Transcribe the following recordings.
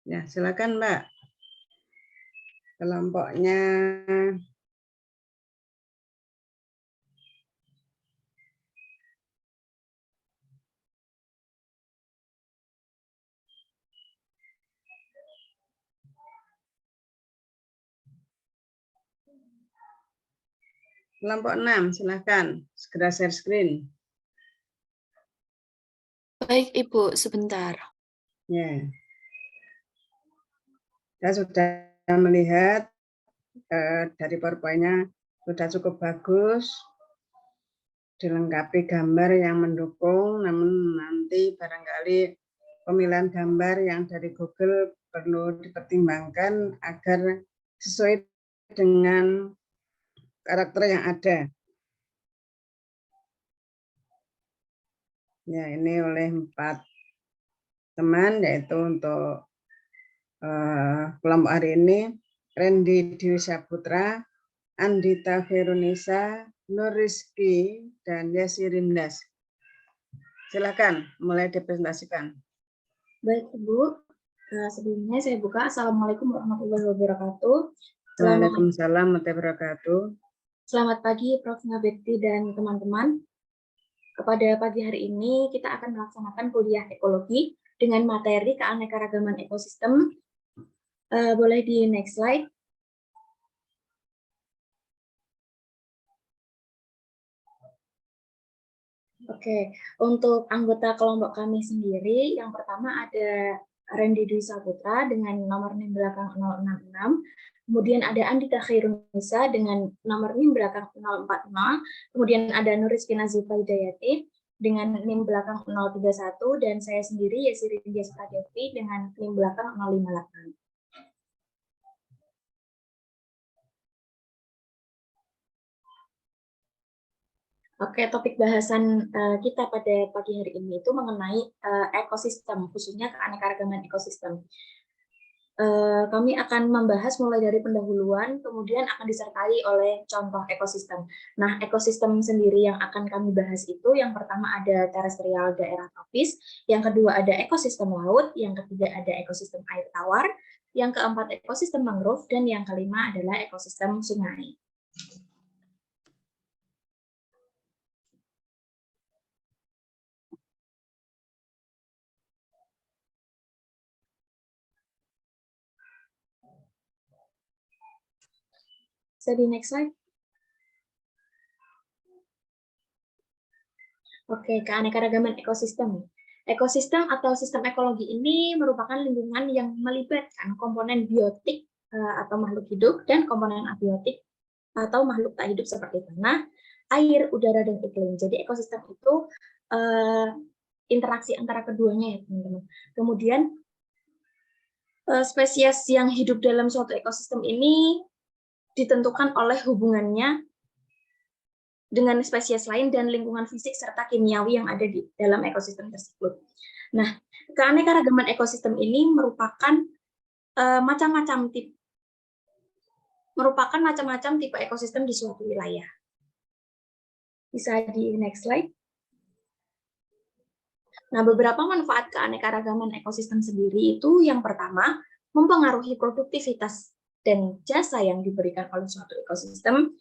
Ya, silakan Mbak. Kelompoknya. Kelompok 6, silakan. Segera share screen. Baik, Ibu, sebentar. Ya. Saya sudah melihat dari PowerPoint-nya sudah cukup bagus, dilengkapi gambar yang mendukung, namun nanti barangkali pemilihan gambar yang dari Google perlu dipertimbangkan agar sesuai dengan karakter yang ada. Ya, ini oleh 4 teman, yaitu untuk kelompok hari ini, Randy Dwi Saputra, Andita Verunisa, Nur Rizky, dan Yesi Rindas. Silakan mulai dipresentasikan. Baik, Ibu. Sebelumnya saya buka. Assalamualaikum warahmatullahi wabarakatuh. Waalaikumsalam warahmatullahi wabarakatuh. Selamat pagi, Prof. Ngabekti dan teman-teman. Pada pagi hari ini kita akan melaksanakan kuliah ekologi dengan materi keanekaragaman ekosistem. Boleh di next slide. Oke, untuk anggota kelompok kami sendiri, yang pertama ada Randy Dwi Saputra dengan nomor NIM belakang 066, kemudian ada Andita Khairunisa dengan nomor NIM belakang 040, kemudian ada Nuris Nazifa Hidayati dengan NIM belakang 031, dan saya sendiri Yesi Rindas Pradevi dengan NIM belakang 058. Oke, topik bahasan kita pada pagi hari ini itu mengenai ekosistem, khususnya keanekaragaman ekosistem. Kami akan membahas mulai dari pendahuluan, kemudian akan disertai oleh contoh ekosistem. Nah, ekosistem sendiri yang akan kami bahas itu, yang pertama ada terestrial daerah tropis, yang kedua ada ekosistem laut, yang ketiga ada ekosistem air tawar, yang keempat ekosistem mangrove, dan yang kelima adalah ekosistem sungai. So, di next slide. Oke, keanekaragaman ekosistem. Ekosistem atau sistem ekologi ini merupakan lingkungan yang melibatkan komponen biotik atau makhluk hidup dan komponen abiotik atau makhluk tak hidup seperti tanah, air, udara, dan iklim. Jadi ekosistem itu interaksi antara keduanya ya teman-teman. Kemudian spesies yang hidup dalam suatu ekosistem ini ditentukan oleh hubungannya dengan spesies lain dan lingkungan fisik serta kimiawi yang ada di dalam ekosistem tersebut. Nah, keanekaragaman ekosistem ini merupakan macam-macam tipe ekosistem di suatu wilayah. Bisa di next slide. Nah, beberapa manfaat keanekaragaman ekosistem sendiri itu yang pertama, mempengaruhi produktivitas dan jasa yang diberikan oleh suatu ekosistem.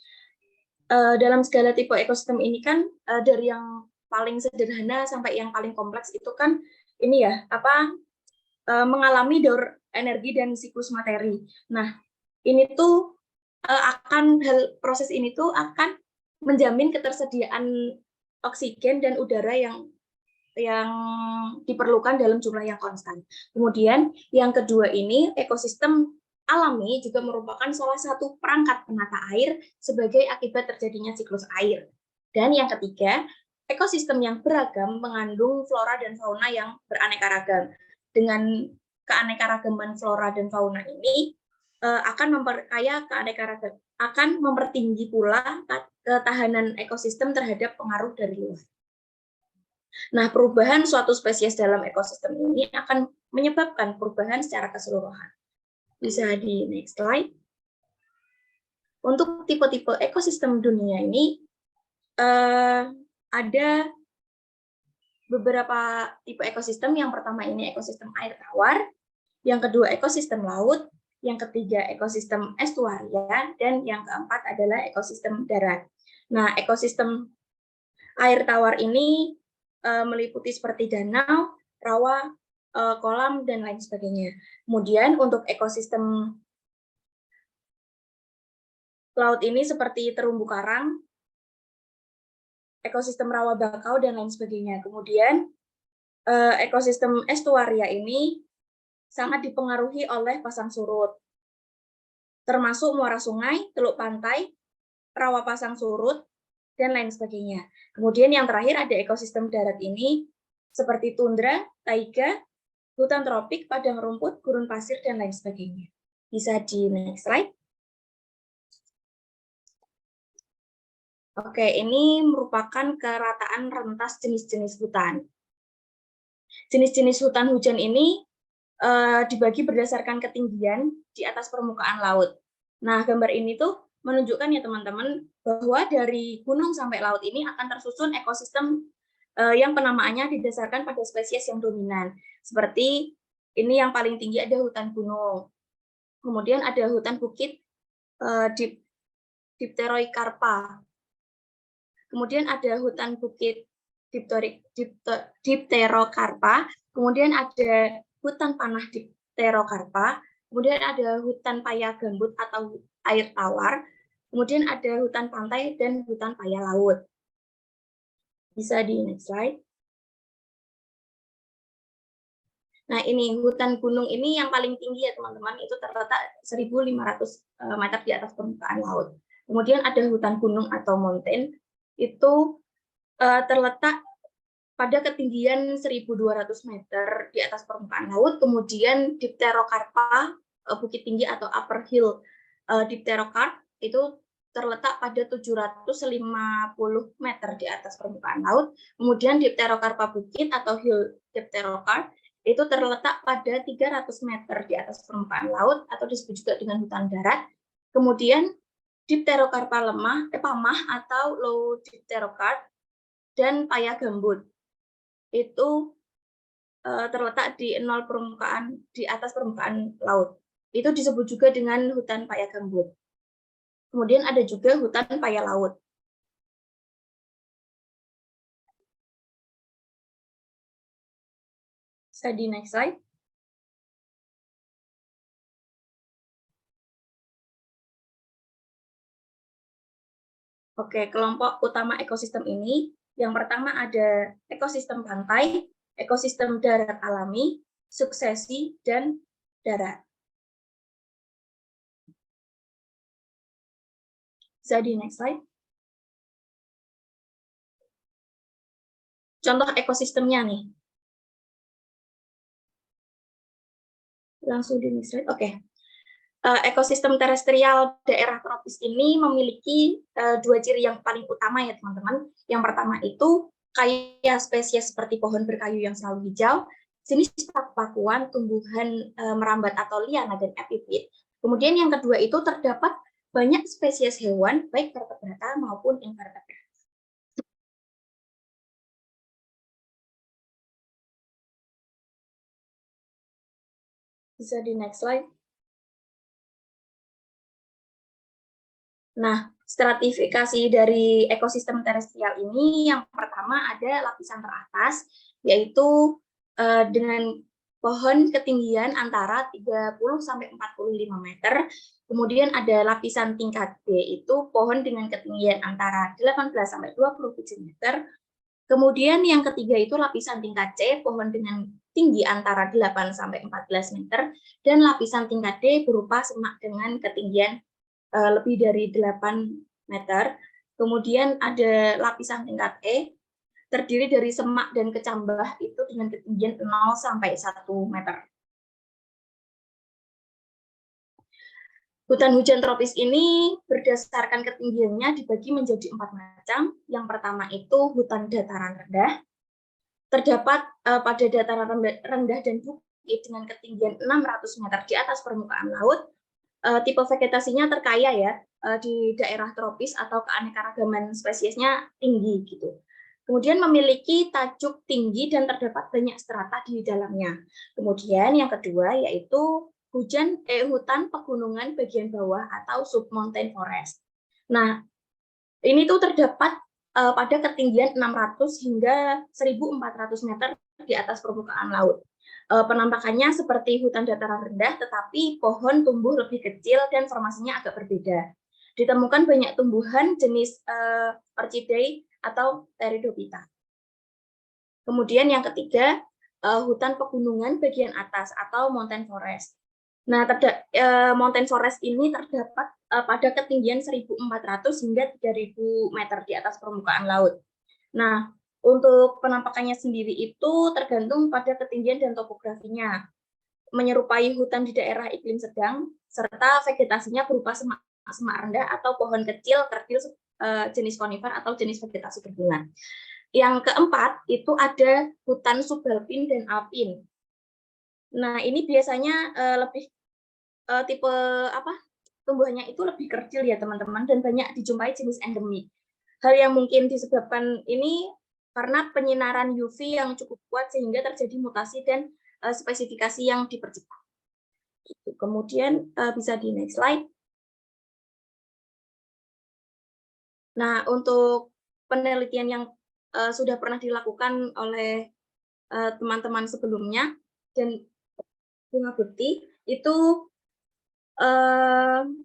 Dalam segala tipe ekosistem ini kan dari yang paling sederhana sampai yang paling kompleks itu kan ini ya mengalami daur energi dan siklus materi. Nah, ini tuh proses ini tuh akan menjamin ketersediaan oksigen dan udara yang diperlukan dalam jumlah yang konstan. Kemudian yang kedua ini ekosistem alami juga merupakan salah satu perangkat penata air sebagai akibat terjadinya siklus air. Dan yang ketiga, ekosistem yang beragam mengandung flora dan fauna yang beraneka ragam. Dengan keanekaragaman flora dan fauna ini akan memperkaya keanekaragaman, akan mempertinggi pula ketahanan ekosistem terhadap pengaruh dari luar. Nah, perubahan suatu spesies dalam ekosistem ini akan menyebabkan perubahan secara keseluruhan. Bisa di next slide. Untuk tipe-tipe ekosistem dunia ini, ada beberapa tipe ekosistem. Yang pertama ini ekosistem air tawar, yang kedua ekosistem laut, yang ketiga ekosistem estuaria, dan yang keempat adalah ekosistem darat. Nah, ekosistem air tawar ini meliputi seperti danau, rawa, kolam, dan lain sebagainya. Kemudian untuk ekosistem laut ini seperti terumbu karang, ekosistem rawa bakau, dan lain sebagainya. Kemudian ekosistem estuaria ini sangat dipengaruhi oleh pasang surut, termasuk muara sungai, teluk pantai, rawa pasang surut, dan lain sebagainya. Kemudian yang terakhir ada ekosistem darat ini, seperti tundra, taiga, hutan tropik, padang rumput, gurun pasir, dan lain sebagainya. Bisa di next slide. Oke, ini merupakan kerataan rentas jenis-jenis hutan. Jenis-jenis hutan hujan ini dibagi berdasarkan ketinggian di atas permukaan laut. Nah, gambar ini tuh menunjukkan ya teman-teman bahwa dari gunung sampai laut ini akan tersusun ekosistem yang penamaannya didasarkan pada spesies yang dominan. Seperti ini yang paling tinggi ada hutan gunung. Kemudian ada hutan bukit Dipterocarpa. Kemudian ada hutan bukit Dipterocarpa. Kemudian ada hutan panah Dipterocarpa, kemudian ada hutan paya gambut atau air tawar, kemudian ada hutan pantai dan hutan paya laut. Bisa di next slide. Nah, ini hutan gunung ini yang paling tinggi ya teman-teman, itu terletak 1.500 meter di atas permukaan laut. Kemudian ada hutan gunung atau mountain, itu terletak pada ketinggian 1.200 meter di atas permukaan laut. Kemudian Dipterocarpa, bukit tinggi atau upper hill Dipterocarp, itu terletak pada 750 meter di atas permukaan laut. Kemudian Dipterocarpa bukit atau hill Dipterocarp itu terletak pada 300 meter di atas permukaan laut atau disebut juga dengan hutan darat. Kemudian Dipterocarpa pamah atau low Dipterocarp dan paya gambut itu terletak di di atas permukaan laut. Itu disebut juga dengan hutan paya gambut. Kemudian ada juga hutan paya laut. Bisa di next slide. Oke, kelompok utama ekosistem ini, yang pertama ada ekosistem pantai, ekosistem darat alami, suksesi, dan darat. Bisa di next slide. Contoh ekosistemnya nih. Langsung di next slide. Oke. Ekosistem terestrial daerah tropis ini memiliki dua ciri yang paling utama ya teman-teman. Yang pertama itu kaya spesies seperti pohon berkayu yang selalu hijau, jenis paku-pakuan, tumbuhan merambat atau liana dan epifit. Kemudian yang kedua itu terdapat banyak spesies hewan baik vertebrata maupun invertebrata. Bisa di next slide. Nah, stratifikasi dari ekosistem terestrial ini yang pertama ada lapisan teratas, yaitu dengan pohon ketinggian antara 30 sampai 45 meter. Kemudian ada lapisan tingkat B, itu pohon dengan ketinggian antara 18 sampai 27 meter. Kemudian yang ketiga itu lapisan tingkat C, pohon dengan tinggi antara 8 sampai 14 meter, dan lapisan tingkat D berupa semak dengan ketinggian lebih dari 8 meter. Kemudian ada lapisan tingkat E, terdiri dari semak dan kecambah itu dengan ketinggian 0 sampai 1 meter. Hutan hujan tropis ini berdasarkan ketinggiannya dibagi menjadi 4 macam. Yang pertama itu hutan dataran rendah. Terdapat pada dataran rendah dan bukit dengan ketinggian 600 meter di atas permukaan laut. Tipe vegetasinya terkaya ya, di daerah tropis atau keanekaragaman spesiesnya tinggi gitu. Kemudian memiliki tajuk tinggi dan terdapat banyak strata di dalamnya. Kemudian yang kedua yaitu hutan pegunungan bagian bawah atau submontane forest. Nah, ini tuh terdapat pada ketinggian 600 hingga 1.400 meter di atas permukaan laut. Penampakannya seperti hutan dataran rendah, tetapi pohon tumbuh lebih kecil dan formasinya agak berbeda. Ditemukan banyak tumbuhan jenis Orchidae atau Pteridophyta. Kemudian yang ketiga, hutan pegunungan bagian atas atau mountain forest. Nah, mountain forest ini terdapat pada ketinggian 1.400 hingga 3.000 meter di atas permukaan laut. Nah, untuk penampakannya sendiri itu tergantung pada ketinggian dan topografinya. Menyerupai hutan di daerah iklim sedang, serta vegetasinya berupa semak rendah atau pohon kecil, kerdil, jenis konifer atau jenis vegetasi gabungan. Yang keempat itu ada hutan subalpin dan alpin. Nah, ini biasanya lebih tipe tumbuhannya itu lebih kerdil ya teman-teman, dan banyak dijumpai jenis endemik. Hal yang mungkin disebabkan ini karena penyinaran UV yang cukup kuat sehingga terjadi mutasi dan spesifikasi yang dipercepat. Kemudian bisa di next slide. Nah, untuk penelitian yang sudah pernah dilakukan oleh teman-teman sebelumnya dan bunga bukti itu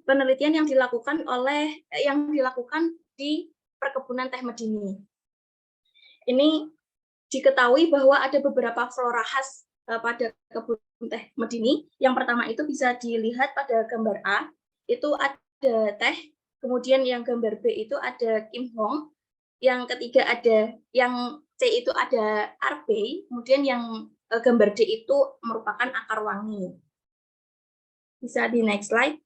penelitian yang dilakukan di perkebunan teh Medini. Ini diketahui bahwa ada beberapa flora khas pada kebun teh Medini. Yang pertama itu bisa dilihat pada gambar A, itu ada teh. Kemudian yang gambar B itu ada Kim Hong. Yang ketiga ada yang C itu ada Arbey. Kemudian yang gambar D itu merupakan akar wangi. Bisa di next slide.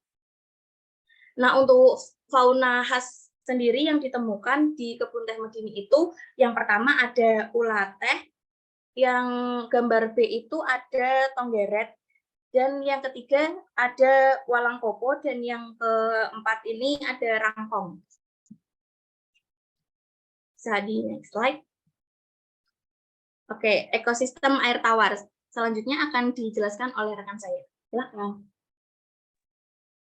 Nah, untuk fauna khas sendiri yang ditemukan di kebun teh Medini itu, yang pertama ada ulat teh, yang gambar B itu ada tonggeret, dan yang ketiga ada walang kopo, dan yang keempat ini ada rangkong. Bisa di next slide. Oke, ekosistem air tawar. Selanjutnya akan dijelaskan oleh rekan saya. Silakan.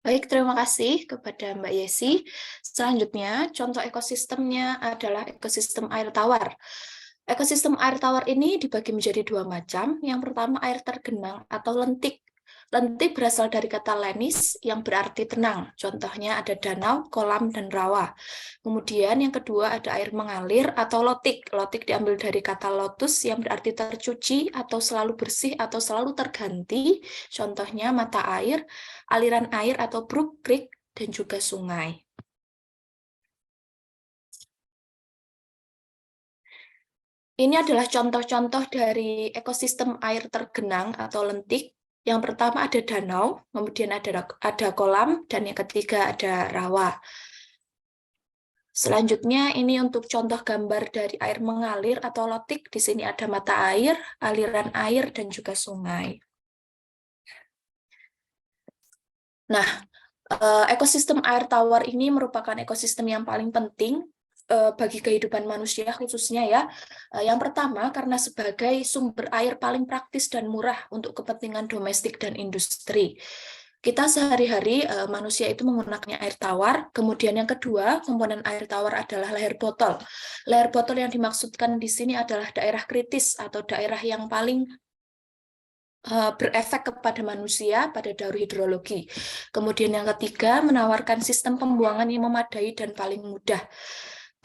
Baik, terima kasih kepada Mbak Yesi. Selanjutnya, contoh ekosistemnya adalah ekosistem air tawar. Ekosistem air tawar ini dibagi menjadi dua macam. Yang pertama, air tergenang atau lentik. Lentik berasal dari kata lenis yang berarti tenang. Contohnya ada danau, kolam, dan rawa. Kemudian yang kedua ada air mengalir atau lotik. Lotik diambil dari kata lotus yang berarti tercuci atau selalu bersih atau selalu terganti. Contohnya mata air, aliran air atau brook, creek, dan juga sungai. Ini adalah contoh-contoh dari ekosistem air tergenang atau lentik. Yang pertama ada danau, kemudian ada kolam, dan yang ketiga ada rawa. Selanjutnya ini untuk contoh gambar dari air mengalir atau lotik. Di sini ada mata air, aliran air, dan juga sungai. Nah, ekosistem air tawar ini merupakan ekosistem yang paling penting bagi kehidupan manusia khususnya ya. Yang pertama karena sebagai sumber air paling praktis dan murah untuk kepentingan domestik dan industri. Kita sehari-hari manusia itu menggunakan air tawar. Kemudian yang kedua, komponen air tawar adalah leher botol. Leher botol yang dimaksudkan di sini adalah daerah kritis atau daerah yang paling berefek kepada manusia pada daur hidrologi. Kemudian yang ketiga, menawarkan sistem pembuangan yang memadai dan paling mudah.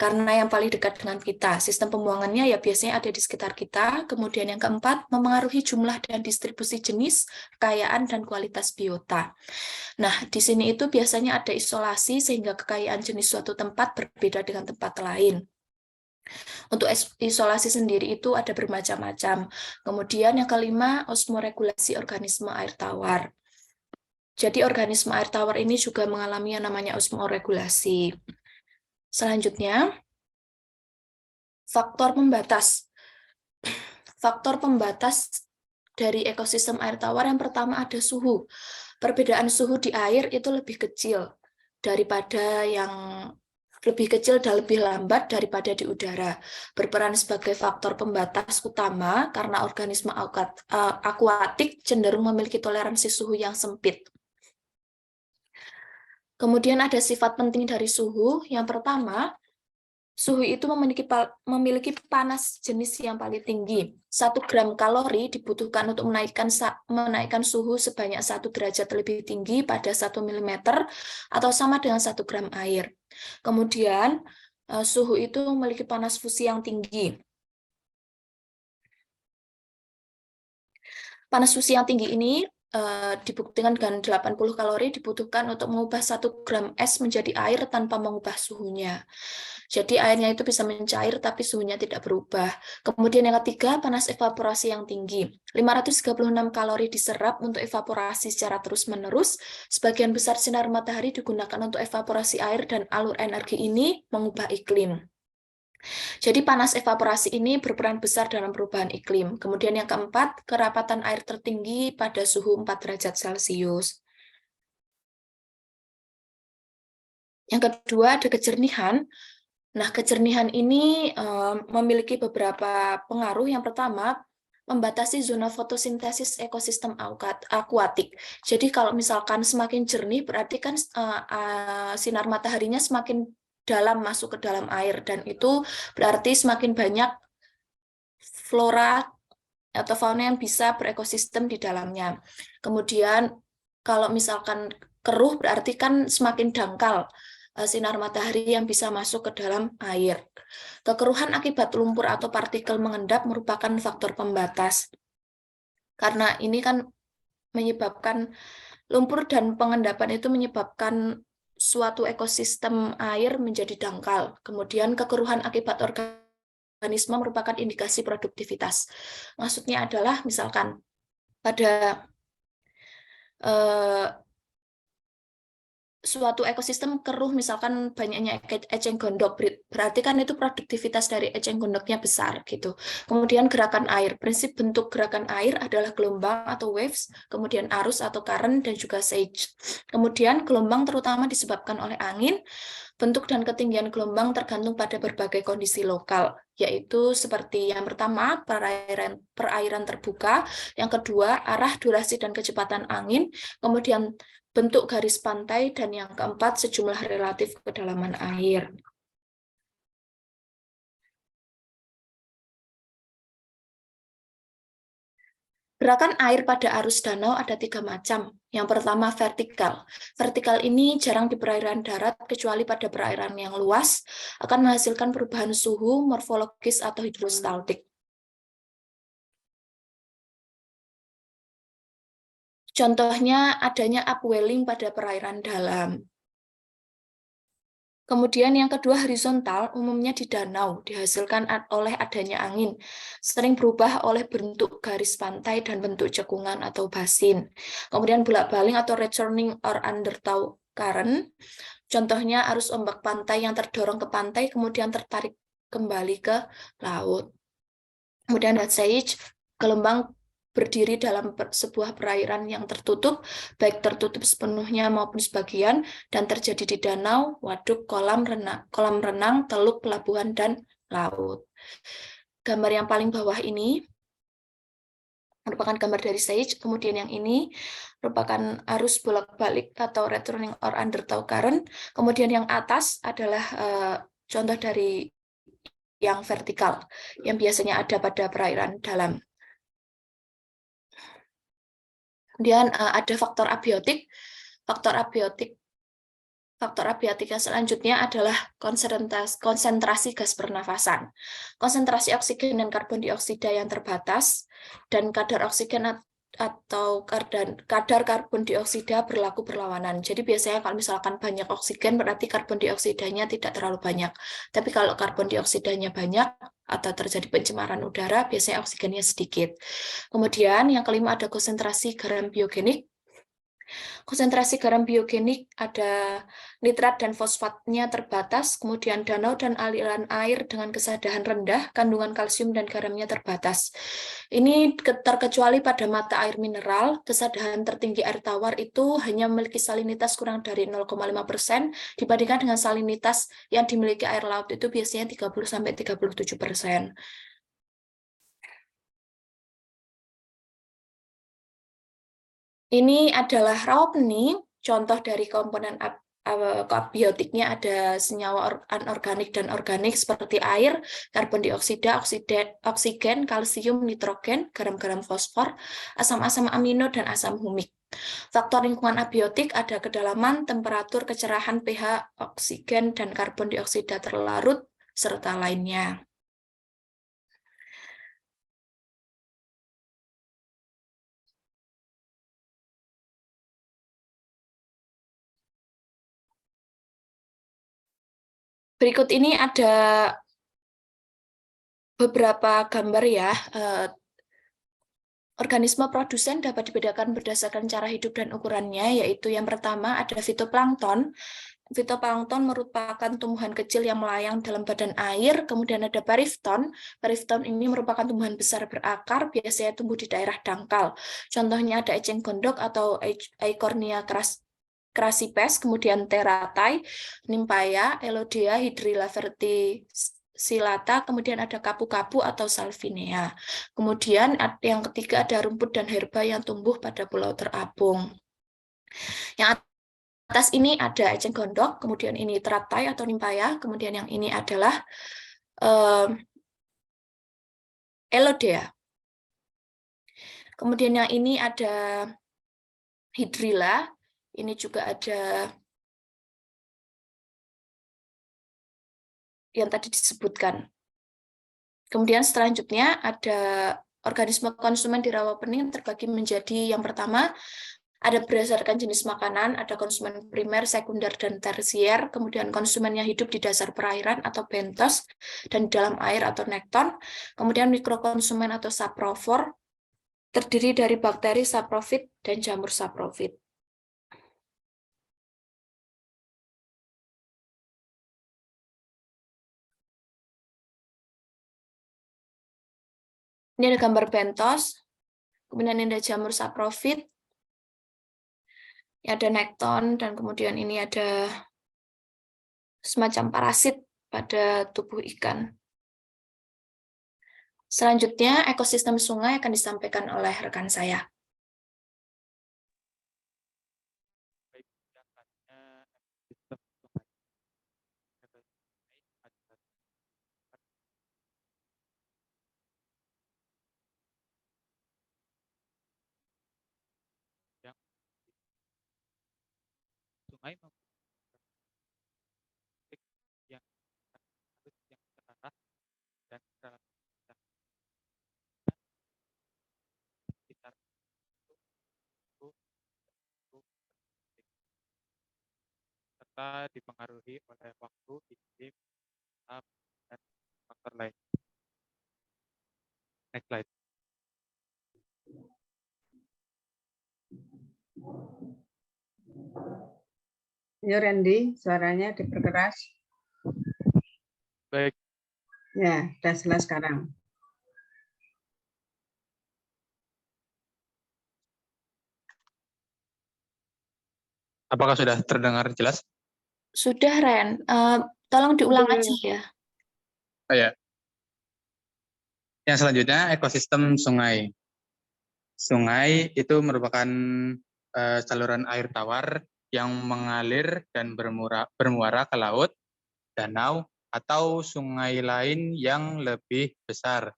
Karena yang paling dekat dengan kita, sistem pembuangannya ya biasanya ada di sekitar kita. Kemudian yang keempat, memengaruhi jumlah dan distribusi jenis, kekayaan, dan kualitas biota. Nah, di sini itu biasanya ada isolasi sehingga kekayaan jenis suatu tempat berbeda dengan tempat lain. Untuk isolasi sendiri itu ada bermacam-macam. Kemudian yang kelima, osmoregulasi organisme air tawar. Jadi organisme air tawar ini juga mengalami yang namanya osmoregulasi. Selanjutnya, faktor pembatas. Faktor pembatas dari ekosistem air tawar yang pertama ada suhu. Perbedaan suhu di air itu lebih kecil daripada yang lebih kecil dan lebih lambat daripada di udara, berperan sebagai faktor pembatas utama karena organisme akuatik cenderung memiliki toleransi suhu yang sempit. Kemudian ada sifat penting dari suhu. Yang pertama, suhu itu memiliki panas jenis yang paling tinggi. 1 gram kalori dibutuhkan untuk menaikkan suhu sebanyak 1 derajat lebih tinggi pada 1 mm atau sama dengan 1 gram air. Kemudian, suhu itu memiliki panas fusi yang tinggi. Panas fusi yang tinggi ini dibuktikan dengan 80 kalori dibutuhkan untuk mengubah 1 gram es menjadi air tanpa mengubah suhunya. Jadi airnya itu bisa mencair tapi suhunya tidak berubah. Kemudian yang ketiga, panas evaporasi yang tinggi. 536 kalori diserap untuk evaporasi secara terus-menerus. Sebagian besar sinar matahari digunakan untuk evaporasi air dan alur energi ini mengubah iklim. Jadi panas evaporasi ini berperan besar dalam perubahan iklim. Kemudian yang keempat, kerapatan air tertinggi pada suhu 4 derajat Celcius. Yang kedua, ada kejernihan. Nah, kejernihan ini memiliki beberapa pengaruh. Yang pertama, membatasi zona fotosintesis ekosistem akuatik. Jadi kalau misalkan semakin jernih, berarti kan sinar mataharinya semakin dalam masuk ke dalam air, dan itu berarti semakin banyak flora atau fauna yang bisa berekosistem di dalamnya. Kemudian kalau misalkan keruh, berarti kan semakin dangkal sinar matahari yang bisa masuk ke dalam air. Kekeruhan akibat lumpur atau partikel mengendap merupakan faktor pembatas. Karena ini kan menyebabkan lumpur dan pengendapan itu menyebabkan suatu ekosistem air menjadi dangkal. Kemudian kekeruhan akibat organisme merupakan indikasi produktivitas. Maksudnya adalah misalkan pada suatu ekosistem keruh, misalkan banyaknya eceng gondok, berarti kan itu produktivitas dari eceng gondoknya besar gitu. Kemudian gerakan air, prinsip bentuk gerakan air adalah gelombang atau waves, kemudian arus atau current, dan juga surge. Kemudian gelombang terutama disebabkan oleh angin. Bentuk dan ketinggian gelombang tergantung pada berbagai kondisi lokal, yaitu seperti yang pertama, perairan terbuka, yang kedua, arah, durasi, dan kecepatan angin, kemudian bentuk garis pantai, dan yang keempat, sejumlah relatif kedalaman air. Gerakan air pada arus danau ada 3 macam. Yang pertama, vertikal. Vertikal ini jarang di perairan darat, kecuali pada perairan yang luas, akan menghasilkan perubahan suhu, morfologis, atau hidrostaltik. Contohnya adanya upwelling pada perairan dalam. Kemudian yang kedua, horizontal, umumnya di danau, dihasilkan oleh adanya angin, sering berubah oleh bentuk garis pantai dan bentuk cekungan atau basin. Kemudian bolak-balik atau returning or undertow current, contohnya arus ombak pantai yang terdorong ke pantai, kemudian tertarik kembali ke laut. Kemudian surge, gelombang berdiri dalam sebuah perairan yang tertutup, baik tertutup sepenuhnya maupun sebagian, dan terjadi di danau, waduk, kolam renang, teluk, pelabuhan, dan laut. Gambar yang paling bawah ini merupakan gambar dari surge, kemudian yang ini merupakan arus bolak-balik atau returning or undertow current, kemudian yang atas adalah contoh dari yang vertikal, yang biasanya ada pada perairan dalam. Kemudian ada faktor abiotik. Faktor abiotik yang selanjutnya adalah konsentrasi gas pernafasan. Konsentrasi oksigen dan karbon dioksida yang terbatas, dan kadar oksigen atau kadar karbon dioksida berlaku berlawanan. Jadi biasanya kalau misalkan banyak oksigen, berarti karbon dioksidanya tidak terlalu banyak. Tapi kalau karbon dioksidanya banyak atau terjadi pencemaran udara, biasanya oksigennya sedikit. Kemudian yang kelima ada konsentrasi garam biogenik. Konsentrasi garam biogenik ada nitrat dan fosfatnya terbatas, kemudian danau dan aliran air dengan kesadaran rendah, kandungan kalsium dan garamnya terbatas. Ini terkecuali pada mata air mineral, kesadaran tertinggi air tawar itu hanya memiliki salinitas kurang dari 0,5% dibandingkan dengan salinitas yang dimiliki air laut itu biasanya 30-37%. Ini adalah raw bening, contoh dari komponen abiotiknya ada senyawa anorganik dan organik seperti air, karbon dioksida, oksigen, kalsium, nitrogen, garam-garam fosfor, asam-asam amino, dan asam humik. Faktor lingkungan abiotik ada kedalaman, temperatur, kecerahan, pH, oksigen, dan karbon dioksida terlarut, serta lainnya. Berikut ini ada beberapa gambar ya. Organisme produsen dapat dibedakan berdasarkan cara hidup dan ukurannya, yaitu yang pertama ada fitoplankton. Fitoplankton merupakan tumbuhan kecil yang melayang dalam badan air, kemudian ada parifton. Parifton ini merupakan tumbuhan besar berakar, biasanya tumbuh di daerah dangkal. Contohnya ada eceng gondok atau Eichhornia crassipes, kemudian teratai, nymphaea, elodea, hydrilla verticillata, kemudian ada kapu-kapu atau salvinea. Kemudian yang ketiga ada rumput dan herba yang tumbuh pada pulau terapung. Yang atas ini ada eceng gondok, kemudian ini teratai atau nymphaea, kemudian yang ini adalah elodea. Kemudian yang ini ada hydrilla, ini juga ada yang tadi disebutkan. Kemudian selanjutnya ada organisme konsumen di rawa bening terbagi menjadi yang pertama ada berdasarkan jenis makanan, ada konsumen primer, sekunder, dan tersier, kemudian konsumen yang hidup di dasar perairan atau bentos, dan di dalam air atau nekton, kemudian mikrokonsumen atau saprofor, terdiri dari bakteri saprofit dan jamur saprofit. Ini ada gambar bentos, kemudian ini ada jamur saprofit, ada nekton, dan kemudian ini ada semacam parasit pada tubuh ikan. Selanjutnya, ekosistem sungai akan disampaikan oleh rekan saya. Sungai yang terarah dan sekitar serta dipengaruhi oleh waktu, iklim, dan faktor lain. Next slide. Ya Randy, suaranya diperkeras. Baik. Ya, sudah jelas sekarang. Apakah sudah terdengar jelas? Sudah, Ren. Tolong diulang aja ya. Oh ya. Yang selanjutnya, ekosistem sungai. Sungai itu merupakan saluran air tawar yang mengalir dan bermuara ke laut, danau, atau sungai lain yang lebih besar.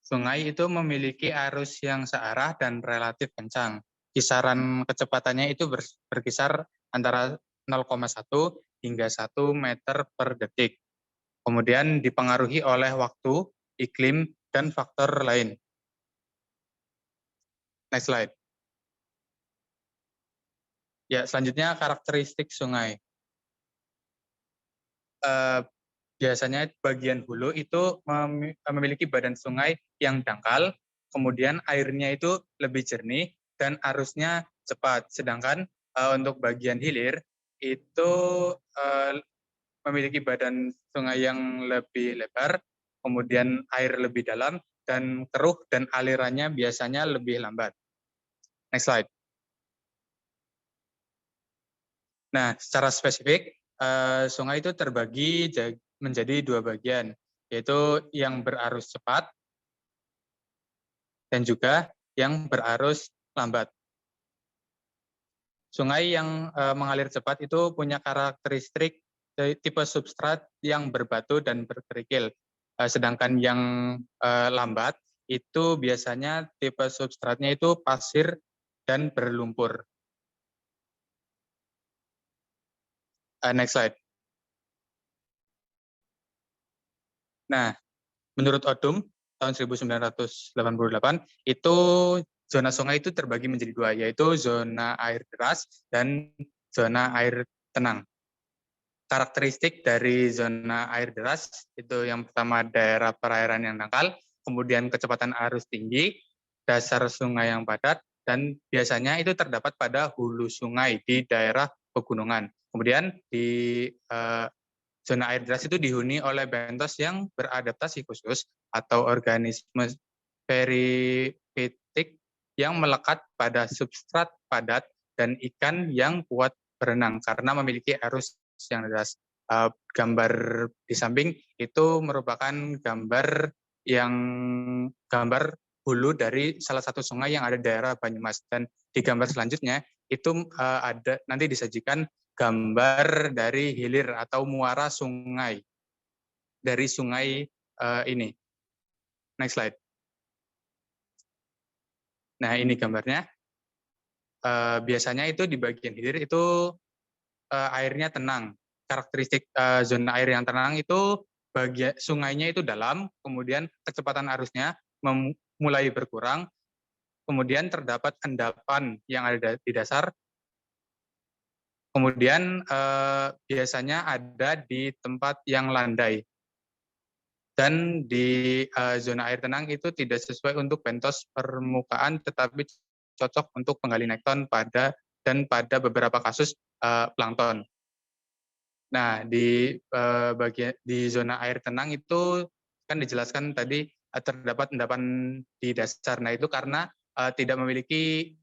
Sungai itu memiliki arus yang searah dan relatif kencang. Kisaran kecepatannya itu berkisar antara 0,1 hingga 1 meter per detik. Kemudian dipengaruhi oleh waktu, iklim, dan faktor lain. Next slide. Ya, selanjutnya karakteristik sungai. Biasanya bagian hulu itu memiliki badan sungai yang dangkal, kemudian airnya itu lebih jernih dan arusnya cepat. Sedangkan untuk bagian hilir itu memiliki badan sungai yang lebih lebar, kemudian air lebih dalam, dan keruh dan alirannya biasanya lebih lambat. Next slide. Nah, secara spesifik, sungai itu terbagi menjadi dua bagian, yaitu yang berarus cepat dan juga yang berarus lambat. Sungai yang mengalir cepat itu punya karakteristik tipe substrat yang berbatu dan berkerikil. Sedangkan yang lambat itu biasanya tipe substratnya itu pasir dan berlumpur. Next slide. Nah, menurut Odum tahun 1988 itu zona sungai itu terbagi menjadi dua, yaitu zona air deras dan zona air tenang. Karakteristik dari zona air deras itu yang pertama daerah perairan yang dangkal, kemudian kecepatan arus tinggi, dasar sungai yang padat, dan biasanya itu terdapat pada hulu sungai di daerah pegunungan. Kemudian di zona air deras itu dihuni oleh bentos yang beradaptasi khusus atau organisme perifitik yang melekat pada substrat padat dan ikan yang kuat berenang karena memiliki arus yang deras. Gambar di samping itu merupakan gambar hulu dari salah satu sungai yang ada di daerah Banyumas, dan di gambar selanjutnya itu ada nanti disajikan gambar dari hilir atau muara sungai dari sungai ini. Next slide. Nah, ini gambarnya. Biasanya itu di bagian hilir itu airnya tenang. Karakteristik zona air yang tenang itu bagian sungainya itu dalam, kemudian kecepatan arusnya mulai berkurang, kemudian terdapat endapan yang ada di dasar, kemudian biasanya ada di tempat yang landai. Dan di zona air tenang itu tidak sesuai untuk bentos permukaan, tetapi cocok untuk penggali nekton pada beberapa kasus plankton. Nah, di zona air tenang itu kan dijelaskan tadi terdapat endapan di dasar. Nah, itu karena tidak memiliki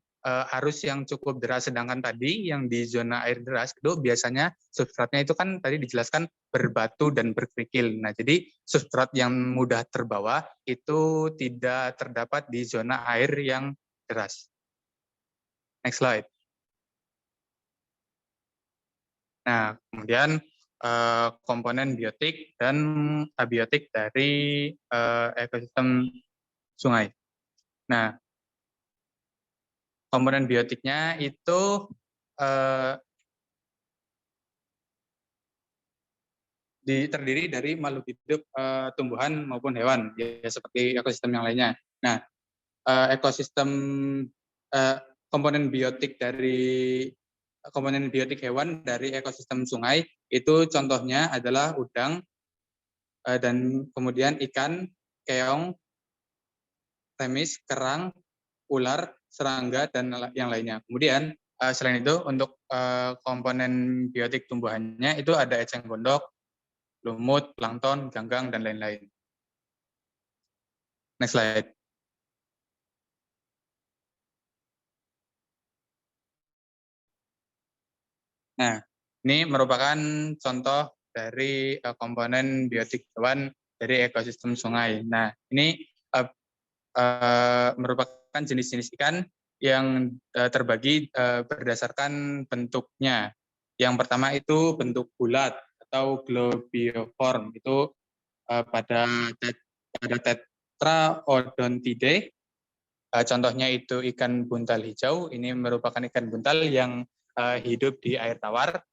arus yang cukup deras, sedangkan tadi yang di zona air deras itu biasanya substratnya itu kan tadi dijelaskan berbatu dan berkerikil. Nah, jadi substrat yang mudah terbawa itu tidak terdapat di zona air yang deras. Next slide. Nah, kemudian komponen biotik dan abiotik dari ekosistem sungai. Nah, komponen biotiknya itu terdiri dari makhluk hidup, tumbuhan maupun hewan, ya seperti ekosistem yang lainnya. Nah, ekosistem komponen biotik hewan dari ekosistem sungai itu contohnya adalah udang, dan kemudian ikan, keong, temis, kerang, ular, serangga, dan yang lainnya. Kemudian selain itu untuk komponen biotik tumbuhannya itu ada eceng gondok, lumut, plankton, ganggang, dan lain-lain. Next slide. Nah, ini merupakan contoh dari komponen biotik hewan dari ekosistem sungai. Nah, ini merupakan jenis-jenis ikan yang terbagi berdasarkan bentuknya. Yang pertama itu bentuk bulat atau globioform, itu pada Tetraodontidae. Contohnya itu ikan buntal hijau. Ini merupakan ikan buntal yang hidup di air tawar.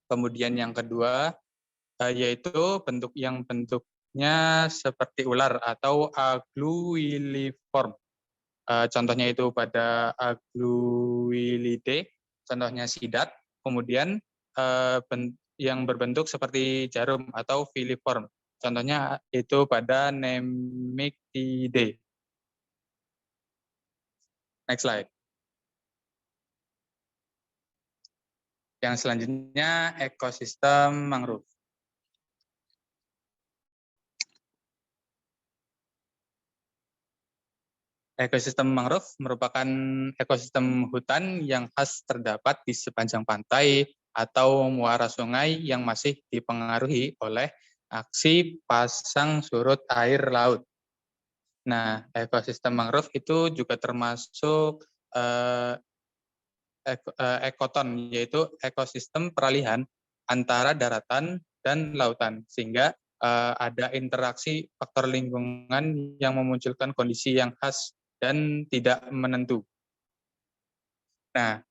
Kemudian yang kedua yaitu bentuknya seperti ular atau agluiliform. Contohnya itu pada Agluilidae, contohnya sidat. Kemudian yang berbentuk seperti jarum atau filiform. Contohnya itu pada Nemictidae. Next slide. Yang selanjutnya ekosistem mangrove. Ekosistem mangrove merupakan ekosistem hutan yang khas terdapat di sepanjang pantai atau muara sungai yang masih dipengaruhi oleh aksi pasang surut air laut. Nah, ekosistem mangrove itu juga termasuk ekoton, yaitu ekosistem peralihan antara daratan dan lautan, sehingga ada interaksi faktor lingkungan yang memunculkan kondisi yang khas dan tidak menentu. Nah,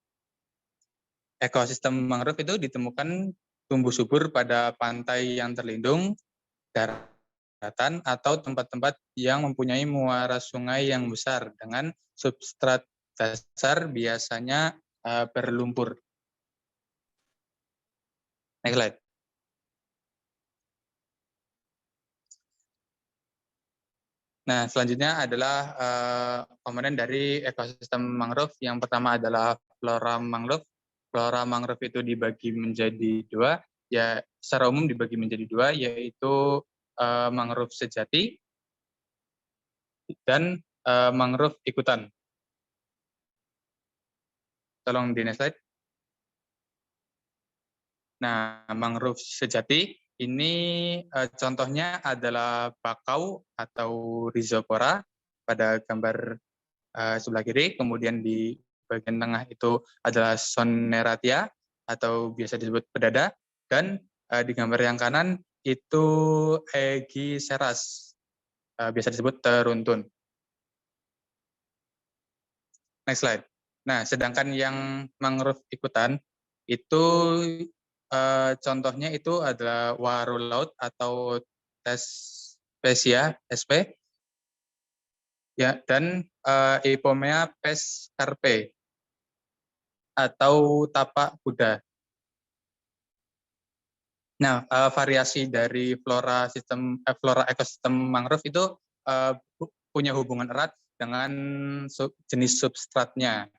ekosistem mangrove itu ditemukan tumbuh subur pada pantai yang terlindung, daratan, atau tempat-tempat yang mempunyai muara sungai yang besar dengan substrat dasar biasanya berlumpur. Next slide. Nah, selanjutnya adalah komponen dari ekosistem mangrove. Yang pertama adalah flora mangrove. Flora mangrove itu dibagi menjadi dua, ya secara umum dibagi menjadi dua, yaitu mangrove sejati dan mangrove ikutan. Tolong di next slide. Nah, mangrove sejati ini contohnya adalah bakau atau rhizopora pada gambar sebelah kiri, kemudian di bagian tengah itu adalah Soneratia atau biasa disebut pedada, dan di gambar yang kanan itu Aegiceras, biasa disebut teruntun. Next slide. Nah, sedangkan yang mangrove ikutan itu contohnya itu adalah waru laut atau Thespesia sp, ya, dan Ipomea pes carpe atau tapak kuda. Nah, variasi dari flora ekosistem mangrove itu punya hubungan erat dengan jenis substratnya.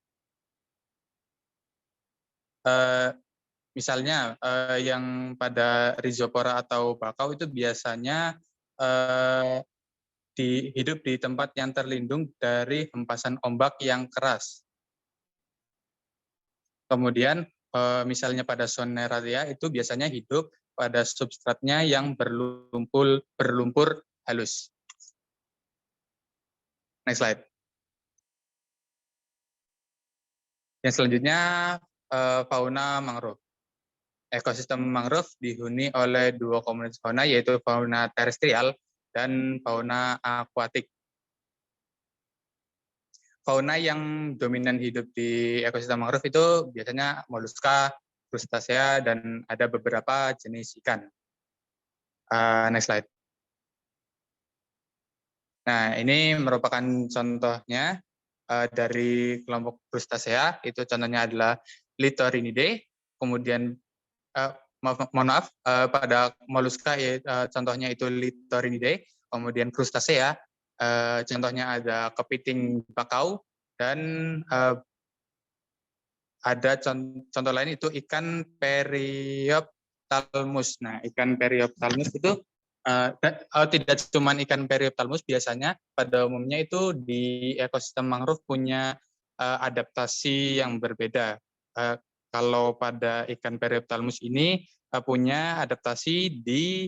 Misalnya yang pada rhizopora atau bakau itu biasanya hidup di tempat yang terlindung dari hempasan ombak yang keras. Kemudian misalnya pada Soneratia itu biasanya hidup pada substratnya yang berlumpur halus. Next slide. Yang selanjutnya fauna mangrove. Ekosistem mangrove dihuni oleh dua komunitas fauna, yaitu fauna terestrial dan fauna akuatik. Fauna yang dominan hidup di ekosistem mangrove itu biasanya moluska, krustasea, dan ada beberapa jenis ikan. Next slide. Nah, ini merupakan contohnya dari kelompok krustasea, itu contohnya adalah Littorinidae, kemudian mohon maaf, pada moluska contohnya itu Littorinidae, kemudian krustasea contohnya ada kepiting bakau, dan ada contoh lain itu ikan Periophthalmus. Nah, ikan Periophthalmus itu tidak cuma ikan Periophthalmus, biasanya pada umumnya itu di ekosistem mangrove punya adaptasi yang berbeda. Kalau pada ikan Periophthalmus ini punya adaptasi di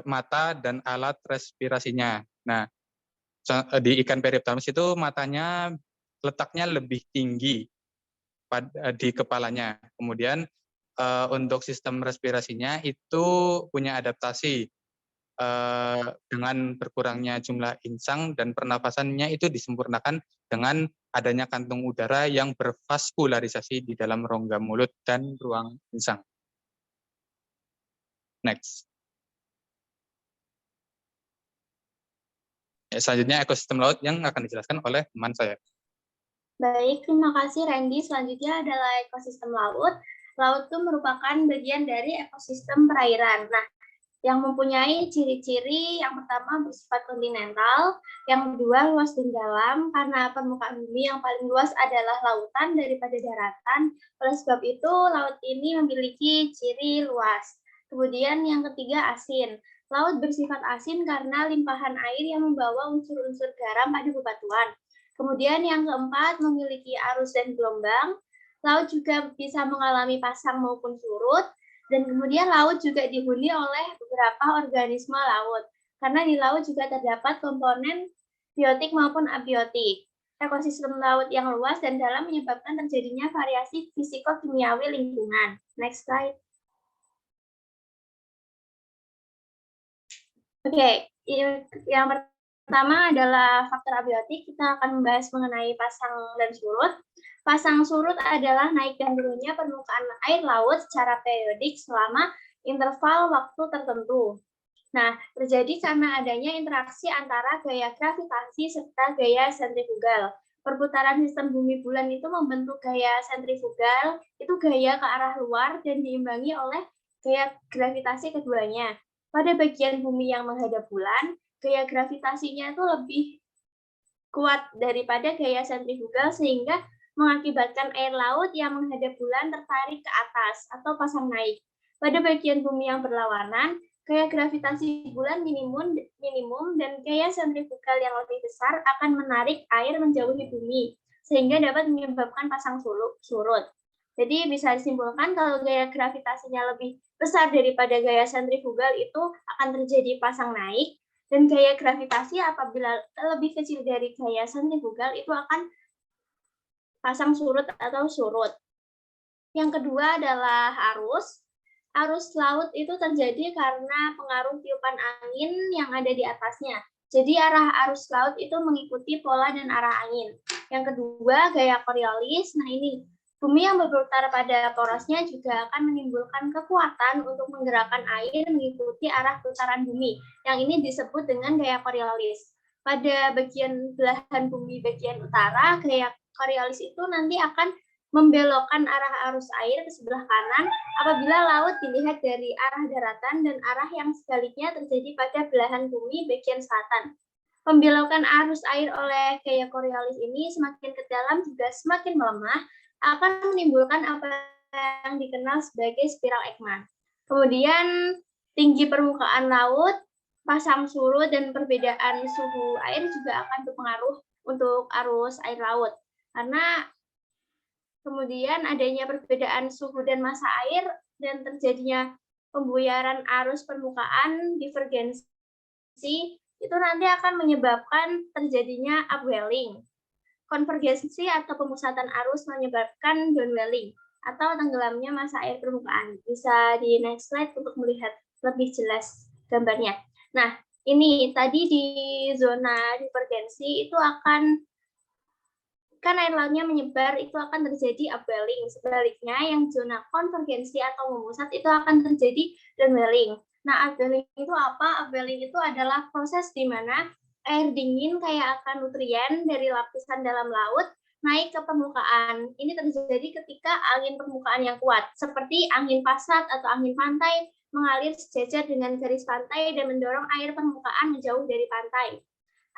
mata dan alat respirasinya. Nah, di ikan Periophthalmus itu matanya letaknya lebih tinggi di kepalanya. Kemudian untuk sistem respirasinya itu punya adaptasi dengan berkurangnya jumlah insang, dan pernafasannya itu disempurnakan dengan adanya kantung udara yang bervaskularisasi di dalam rongga mulut dan ruang insang. Next. Selanjutnya ekosistem laut yang akan dijelaskan oleh teman saya. Baik, terima kasih Randy. Selanjutnya adalah ekosistem laut. Laut itu merupakan bagian dari ekosistem perairan. Nah, yang mempunyai ciri-ciri yang pertama bersifat kontinental, yang kedua luas dan dalam karena permukaan bumi yang paling luas adalah lautan daripada daratan. Oleh sebab itu, laut ini memiliki ciri luas. Kemudian yang ketiga asin. Laut bersifat asin karena limpahan air yang membawa unsur-unsur garam pada bebatuan. Kemudian yang keempat memiliki arus dan gelombang. Laut juga bisa mengalami pasang maupun surut. Dan kemudian laut juga dihuni oleh beberapa organisme laut. Karena di laut juga terdapat komponen biotik maupun abiotik. Ekosistem laut yang luas dan dalam menyebabkan terjadinya variasi fisiko-kimiawi lingkungan. Next slide. Oke, yang pertama adalah faktor abiotik. Kita akan membahas mengenai pasang dan surut. Pasang surut adalah naik dan turunnya permukaan air laut secara periodik selama interval waktu tertentu. Nah, terjadi karena adanya interaksi antara gaya gravitasi serta gaya sentrifugal. Perputaran sistem bumi bulan itu membentuk gaya sentrifugal, itu gaya ke arah luar dan diimbangi oleh gaya gravitasi keduanya. Pada bagian bumi yang menghadap bulan, gaya gravitasinya itu lebih kuat daripada gaya sentrifugal sehingga mengakibatkan air laut yang menghadap bulan tertarik ke atas atau pasang naik. Pada bagian bumi yang berlawanan, gaya gravitasi bulan minimum dan gaya sentrifugal yang lebih besar akan menarik air menjauhi bumi, sehingga dapat menyebabkan pasang surut. Jadi bisa disimpulkan kalau gaya gravitasinya lebih besar daripada gaya sentrifugal itu akan terjadi pasang naik, dan gaya gravitasi apabila lebih kecil dari gaya sentrifugal itu akan pasang surut atau surut. Yang kedua adalah arus. Arus laut itu terjadi karena pengaruh tiupan angin yang ada di atasnya. Jadi arah arus laut itu mengikuti pola dan arah angin. Yang kedua, gaya Coriolis. Nah ini, bumi yang berputar pada porosnya juga akan menimbulkan kekuatan untuk menggerakkan air mengikuti arah putaran bumi. Yang ini disebut dengan gaya Coriolis. Pada bagian belahan bumi bagian utara, gaya Coriolis itu nanti akan membelokkan arah arus air ke sebelah kanan apabila laut dilihat dari arah daratan dan arah yang sebaliknya terjadi pada belahan bumi bagian selatan. Pembelokan arus air oleh gaya Coriolis ini semakin ke dalam juga semakin melemah akan menimbulkan apa yang dikenal sebagai spiral Ekman. Kemudian tinggi permukaan laut, pasang surut, dan perbedaan suhu air juga akan berpengaruh untuk arus air laut. Karena kemudian adanya perbedaan suhu dan massa air dan terjadinya pembuyaran arus permukaan divergensi itu nanti akan menyebabkan terjadinya upwelling. Konvergensi atau pemusatan arus menyebabkan downwelling atau tenggelamnya massa air permukaan. Bisa di next slide untuk melihat lebih jelas gambarnya. Nah, ini tadi di zona divergensi itu kan air lautnya menyebar, itu akan terjadi upwelling. Sebaliknya, yang zona konvergensi atau memusat itu akan terjadi downwelling. Nah, upwelling itu apa? Upwelling itu adalah proses di mana air dingin kaya akan nutrien dari lapisan dalam laut naik ke permukaan. Ini terjadi ketika angin permukaan yang kuat, seperti angin pasat atau angin pantai, mengalir sejajar dengan garis pantai dan mendorong air permukaan menjauh dari pantai.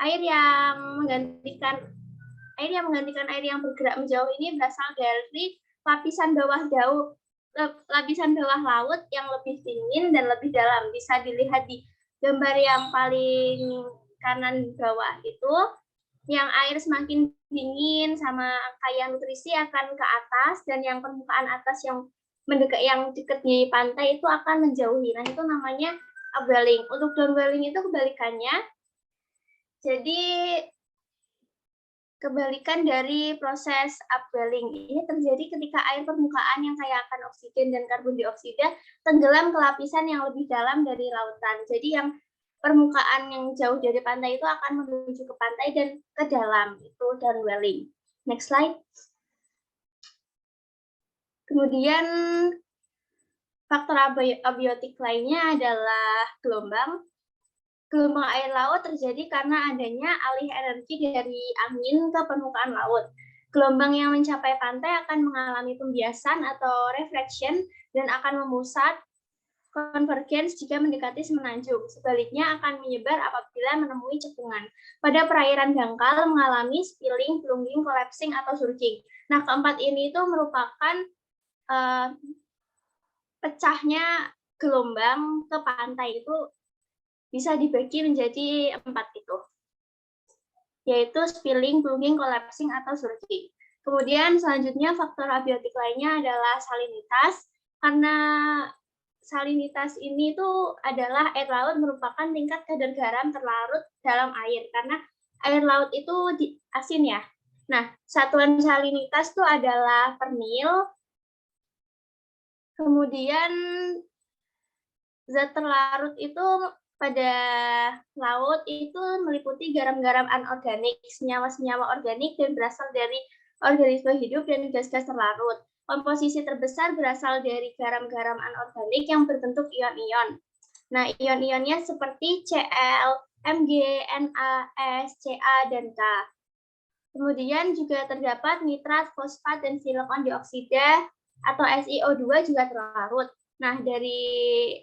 Air yang menggantikan air yang bergerak menjauh ini berasal dari lapisan bawah laut yang lebih dingin dan lebih dalam. Bisa dilihat di gambar yang paling kanan bawah itu, yang air semakin dingin sama kaya nutrisi akan ke atas, dan yang permukaan atas yang dekat di pantai itu akan menjauhi. Nah, itu namanya upwelling. Untuk downwelling itu kebalikannya. Jadi kebalikan dari proses upwelling ini terjadi ketika air permukaan yang kaya akan oksigen dan karbon dioksida tenggelam ke lapisan yang lebih dalam dari lautan. Jadi yang permukaan yang jauh dari pantai itu akan menuju ke pantai dan ke dalam, itu downwelling. Next slide. Kemudian faktor abiotik lainnya adalah gelombang. Gelombang air laut terjadi karena adanya alih energi dari angin ke permukaan laut. Gelombang yang mencapai pantai akan mengalami pembiasan atau reflection dan akan memusat konvergens jika mendekati semenanjung. Sebaliknya akan menyebar apabila menemui cekungan. Pada perairan dangkal mengalami spilling, plunging, collapsing, atau surging. Nah, keempat ini itu merupakan pecahnya gelombang ke pantai itu bisa dibagi menjadi 4 itu, yaitu spilling, plunging, collapsing, atau surging. Kemudian selanjutnya faktor abiotik lainnya adalah salinitas, karena salinitas ini tuh adalah air laut merupakan tingkat kadar garam terlarut dalam air, karena air laut itu asin ya. Nah, satuan salinitas itu adalah per mil. Kemudian zat terlarut itu pada laut itu meliputi garam-garam anorganik, senyawa-senyawa organik dan berasal dari organisme hidup dan gas-gas terlarut. Komposisi terbesar berasal dari garam-garam anorganik yang berbentuk ion-ion. Nah, ion-ionnya seperti Cl, Mg, Na, S, Ca, dan K. Kemudian juga terdapat nitrat, fosfat, dan silikon dioksida atau SiO2 juga terlarut. Nah, dari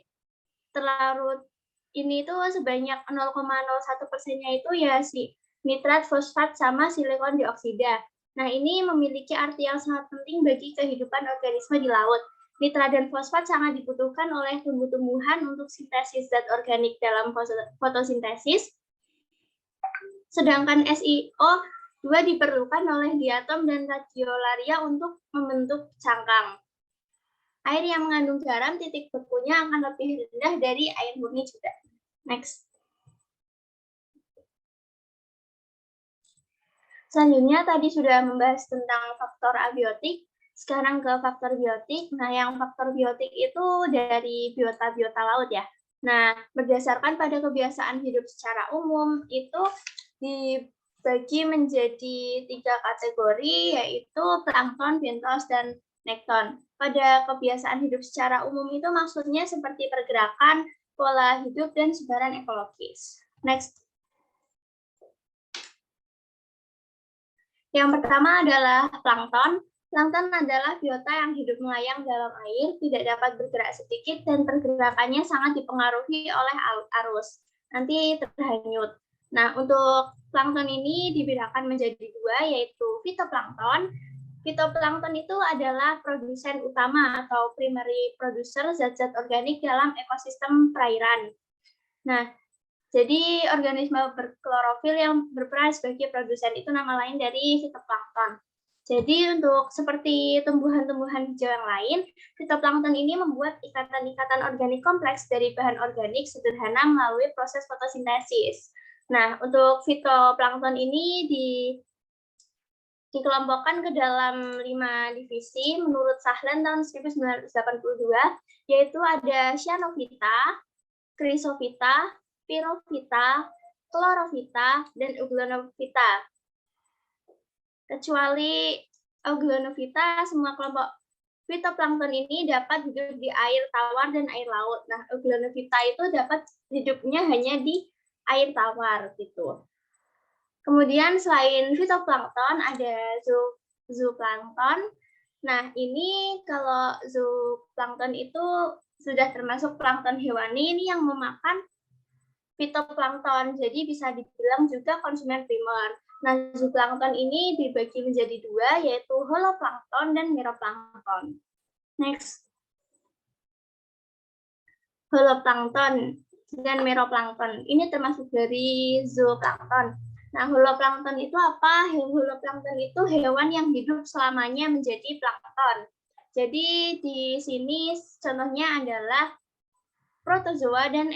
terlarut ini tuh sebanyak 0,01%-nya itu ya si nitrat, fosfat, sama silikon dioksida. Nah, ini memiliki arti yang sangat penting bagi kehidupan organisme di laut. Nitrat dan fosfat sangat dibutuhkan oleh tumbuh-tumbuhan untuk sintesis zat organik dalam fotosintesis. Sedangkan SiO2 diperlukan oleh diatom dan radiolaria untuk membentuk cangkang. Air yang mengandung garam titik bekunya akan lebih rendah dari air murni juga. Next. Selanjutnya tadi sudah membahas tentang faktor abiotik, sekarang ke faktor biotik. Nah, yang faktor biotik itu dari biota-biota laut ya. Nah, berdasarkan pada kebiasaan hidup secara umum, itu dibagi menjadi 3 kategori, yaitu plankton, bentos, dan nekton. Pada kebiasaan hidup secara umum itu maksudnya seperti pergerakan, pola hidup, dan sebaran ekologis. Next. Yang pertama adalah plankton. Plankton adalah biota yang hidup melayang dalam air, tidak dapat bergerak sedikit, dan pergerakannya sangat dipengaruhi oleh arus. Nanti terhanyut. Nah, untuk plankton ini dibedakan menjadi 2, yaitu fitoplankton. Fitoplankton itu adalah produsen utama atau primary producer zat-zat organik dalam ekosistem perairan. Nah, jadi organisme berklorofil yang berperan sebagai produsen itu nama lain dari fitoplankton. Jadi untuk seperti tumbuhan-tumbuhan hijau yang lain, fitoplankton ini membuat ikatan-ikatan organik kompleks dari bahan organik sederhana melalui proses fotosintesis. Nah, untuk fitoplankton ini dikelompokkan ke dalam 5 divisi menurut Sahlen tahun 1982, yaitu ada Cyanophyta, Chrysophyta, Pyrophyta, Chlorophyta, dan Euglonophyta. Kecuali Euglonophyta, semua kelompok fitoplankton ini dapat hidup di air tawar dan air laut. Nah, Euglonophyta itu dapat hidupnya hanya di air tawar gitu. Kemudian selain fitoplankton ada zooplankton. Nah, ini kalau zooplankton itu sudah termasuk plankton hewani ini yang memakan fitoplankton, jadi bisa dibilang juga konsumen primer. Nah, zooplankton ini dibagi menjadi 2, yaitu holoplankton dan meroplankton. Next. Holoplankton dan meroplankton. Ini termasuk dari zooplankton. Nah, holoplankton itu apa? Holoplankton itu hewan yang hidup selamanya menjadi plankton. Jadi di sini contohnya adalah protozoa dan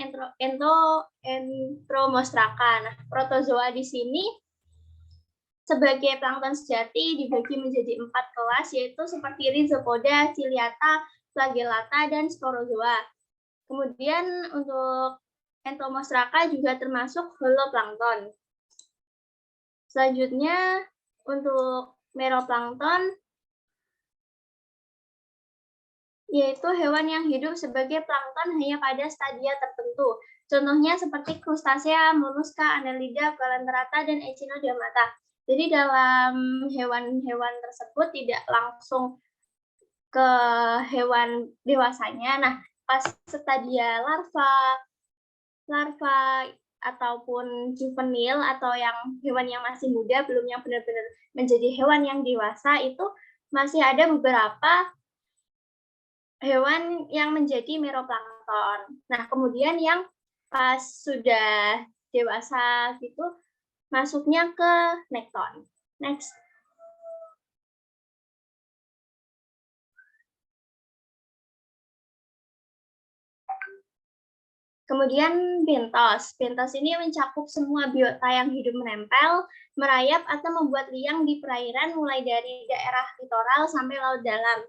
entomostraka. Nah, protozoa di sini sebagai plankton sejati dibagi menjadi 4 kelas, yaitu seperti rhizopoda, ciliata, flagellata, dan sporozoa. Kemudian untuk entomostraka juga termasuk holoplankton. Selanjutnya untuk meroplankton, yaitu hewan yang hidup sebagai plankton hanya pada stadia tertentu. Contohnya seperti krustasea, molluska, annelida, galanterata, dan echinodermata. Jadi dalam hewan-hewan tersebut tidak langsung ke hewan dewasanya. Nah, pas stadia larva ataupun juvenil atau yang hewan yang masih muda, belum yang benar-benar menjadi hewan yang dewasa, itu masih ada beberapa hewan yang menjadi meroplankton. Nah, kemudian yang pas sudah dewasa gitu, masuknya ke nekton. Next. Kemudian bentos. Bentos ini mencakup semua biota yang hidup menempel, merayap, atau membuat liang di perairan mulai dari daerah litoral sampai laut dalam.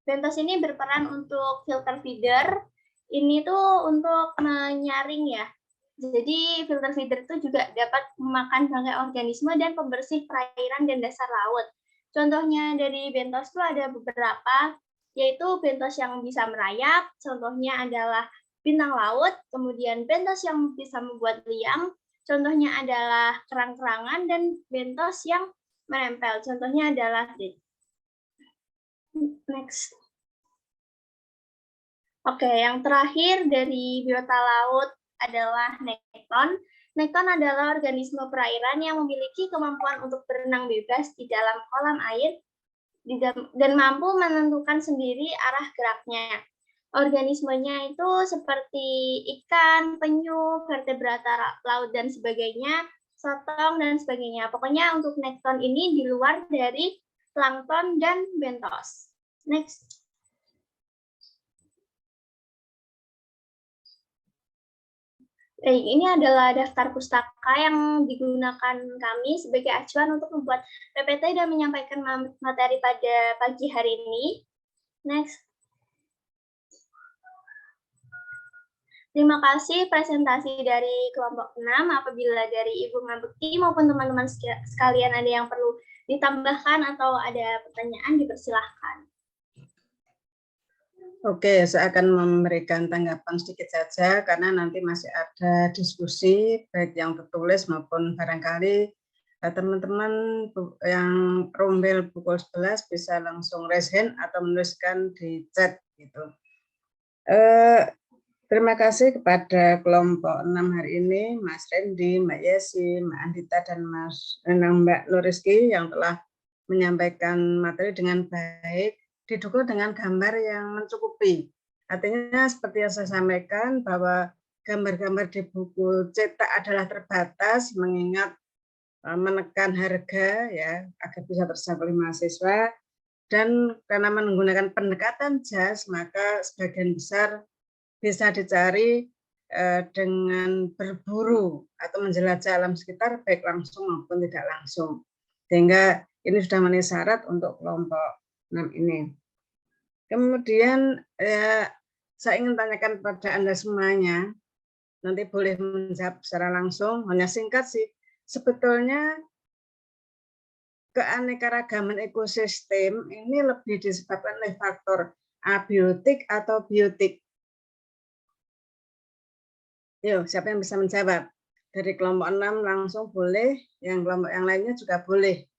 Bentos ini berperan untuk filter feeder. Ini tuh untuk menyaring ya. Jadi filter feeder itu juga dapat memakan bangkai organisme dan pembersih perairan dan dasar laut. Contohnya dari bentos itu ada beberapa, yaitu bentos yang bisa merayap, contohnya adalah bintang laut, kemudian bentos yang bisa membuat liang, contohnya adalah kerang-kerangan, dan bentos yang menempel, contohnya adalah next. Oke, yang terakhir dari biota laut adalah nekton. Nekton adalah organisme perairan yang memiliki kemampuan untuk berenang bebas di dalam kolam air dan mampu menentukan sendiri arah geraknya. Organismenya itu seperti ikan, penyu, vertebrata laut, dan sebagainya, sotong, dan sebagainya. Pokoknya untuk nekton ini di luar dari plankton dan bentos. Next. Ini adalah daftar pustaka yang digunakan kami sebagai acuan untuk membuat PPT dan menyampaikan materi pada pagi hari ini. Next. Terima kasih presentasi dari kelompok 6. Apabila dari Ibu Ngabekti maupun teman-teman sekalian ada yang perlu ditambahkan atau ada pertanyaan, dipersilahkan. Oke, saya akan memberikan tanggapan sedikit saja karena nanti masih ada diskusi baik yang tertulis maupun barangkali teman-teman yang rombel pukul 11 bisa langsung raise hand atau menuliskan di chat gitu. Terima kasih kepada kelompok 6 hari ini, Mas Randy, Mbak Yesi, Mbak Andita, dan Mbak Nuriski yang telah menyampaikan materi dengan baik, didukung dengan gambar yang mencukupi. Artinya seperti yang saya sampaikan bahwa gambar-gambar di buku cetak adalah terbatas mengingat menekan harga ya agar bisa terjangkau oleh mahasiswa, dan karena menggunakan pendekatan JAS maka sebagian besar bisa dicari dengan berburu atau menjelajah alam sekitar baik langsung maupun tidak langsung. Sehingga ini sudah memenuhi syarat untuk kelompok 6 ini. Kemudian saya ingin tanyakan kepada Anda semuanya, nanti boleh menjawab secara langsung, hanya singkat sih. Sebetulnya keanekaragaman ekosistem ini lebih disebabkan oleh faktor abiotik atau biotik. Yuk, siapa yang bisa menjawab? Dari kelompok 6 langsung boleh, yang kelompok yang lainnya juga boleh.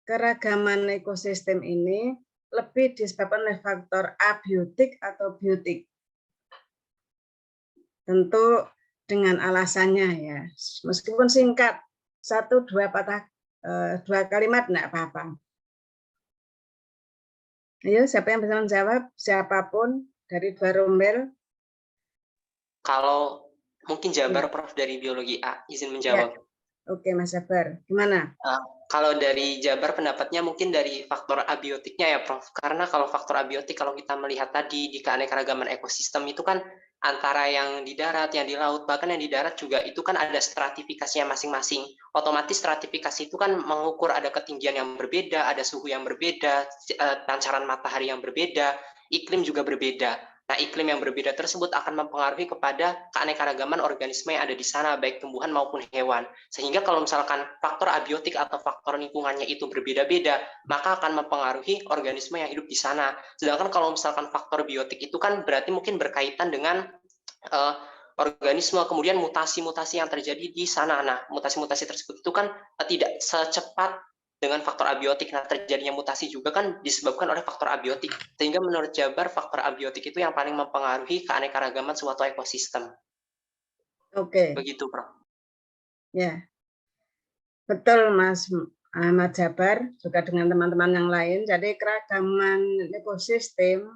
Keragaman ekosistem ini lebih disebabkan oleh faktor abiotik atau biotik. Tentu dengan alasannya ya, meskipun singkat, 1-2 patah 2 kalimat enggak apa-apa. Ayo, siapa yang bisa menjawab? Siapapun dari 2 rombel. Kalau mungkin Jabar, Prof, dari biologi A, izin menjawab. Ya. Oke, Mas Jabar, gimana? Kalau dari Jabar pendapatnya mungkin dari faktor abiotiknya ya, Prof. Karena kalau faktor abiotik, kalau kita melihat tadi di keanekaragaman ekosistem itu kan antara yang di darat, yang di laut, bahkan yang di darat juga itu kan ada stratifikasinya masing-masing. Otomatis stratifikasi itu kan mengukur ada ketinggian yang berbeda, ada suhu yang berbeda, pancaran matahari yang berbeda, iklim juga berbeda. Nah, iklim yang berbeda tersebut akan mempengaruhi kepada keanekaragaman organisme yang ada di sana, baik tumbuhan maupun hewan. Sehingga kalau misalkan faktor abiotik atau faktor lingkungannya itu berbeda-beda, maka akan mempengaruhi organisme yang hidup di sana. Sedangkan kalau misalkan faktor biotik itu kan berarti mungkin berkaitan dengan organisme, kemudian mutasi-mutasi yang terjadi di sana. Nah, mutasi-mutasi tersebut itu kan tidak secepat dengan faktor abiotik. Nah, terjadinya mutasi juga kan disebabkan oleh faktor abiotik. Sehingga menurut Jabar, faktor abiotik itu yang paling mempengaruhi keanekaragaman suatu ekosistem. Oke, Begitu, Prof. ya. Betul, Mas Ahmad Jabar, juga dengan teman-teman yang lain. Jadi keragaman ekosistem,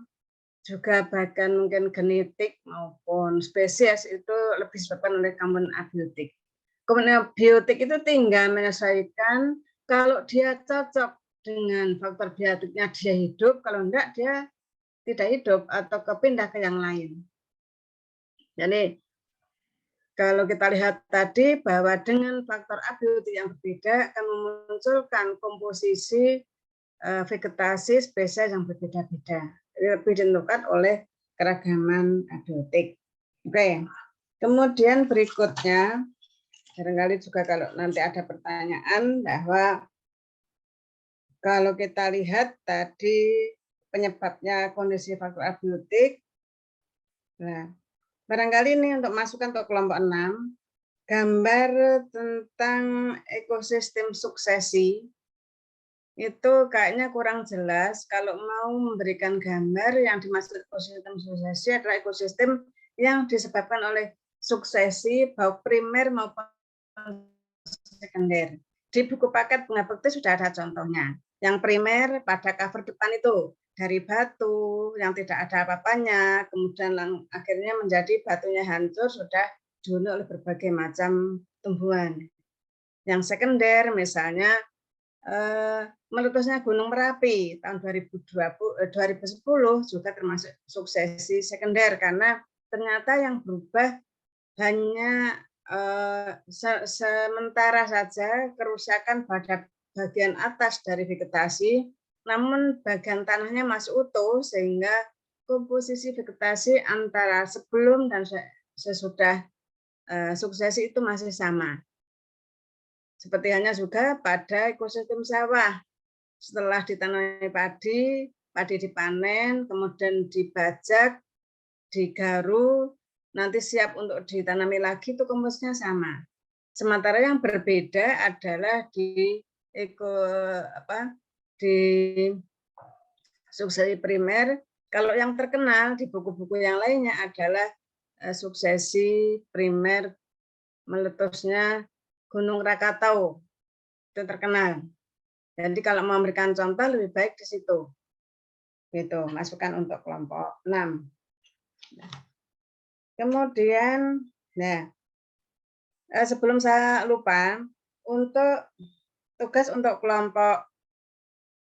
juga bahkan mungkin genetik maupun spesies itu lebih disebabkan oleh komponen abiotik. Komponen abiotik itu tinggal menyesuaikan kalau dia cocok dengan faktor biotiknya dia hidup, kalau enggak dia tidak hidup atau kepindah ke yang lain. Jadi kalau kita lihat tadi bahwa dengan faktor abiotik yang berbeda akan memunculkan komposisi vegetasi spesies yang berbeda-beda. Lebih ditentukan oleh keragaman abiotik. Oke. Kemudian berikutnya, barangkali juga kalau nanti ada pertanyaan bahwa kalau kita lihat tadi penyebabnya kondisi faktor abiotik, nah, barangkali ini untuk masukkan ke kelompok 6, gambar tentang ekosistem suksesi itu kayaknya kurang jelas. Kalau mau memberikan gambar yang dimaksud ekosistem suksesi adalah ekosistem yang disebabkan oleh suksesi baik primer maupun sekunder. Di buku paket Bunga Bekti sudah ada contohnya. Yang primer pada cover depan itu dari batu yang tidak ada apa-apanya, kemudian akhirnya menjadi batunya hancur, sudah dihuni oleh berbagai macam tumbuhan. Yang sekunder misalnya meletusnya Gunung Merapi tahun 2010 juga termasuk suksesi sekunder karena ternyata yang berubah hanya sementara saja kerusakan pada bagian atas dari vegetasi, namun bagian tanahnya masih utuh sehingga komposisi vegetasi antara sebelum dan sesudah suksesi itu masih sama. Seperti halnya juga pada ekosistem sawah. Setelah ditanami padi, padi dipanen, kemudian dibajak, digaru, nanti siap untuk ditanami lagi itu komposisinya sama. Sementara yang berbeda adalah di suksesi primer. Kalau yang terkenal di buku-buku yang lainnya adalah suksesi primer meletusnya Gunung Krakatau. Itu terkenal. Jadi kalau mau memberikan contoh lebih baik di situ. Gitu, masukkan untuk kelompok 6. Kemudian, nah, sebelum saya lupa, untuk tugas untuk kelompok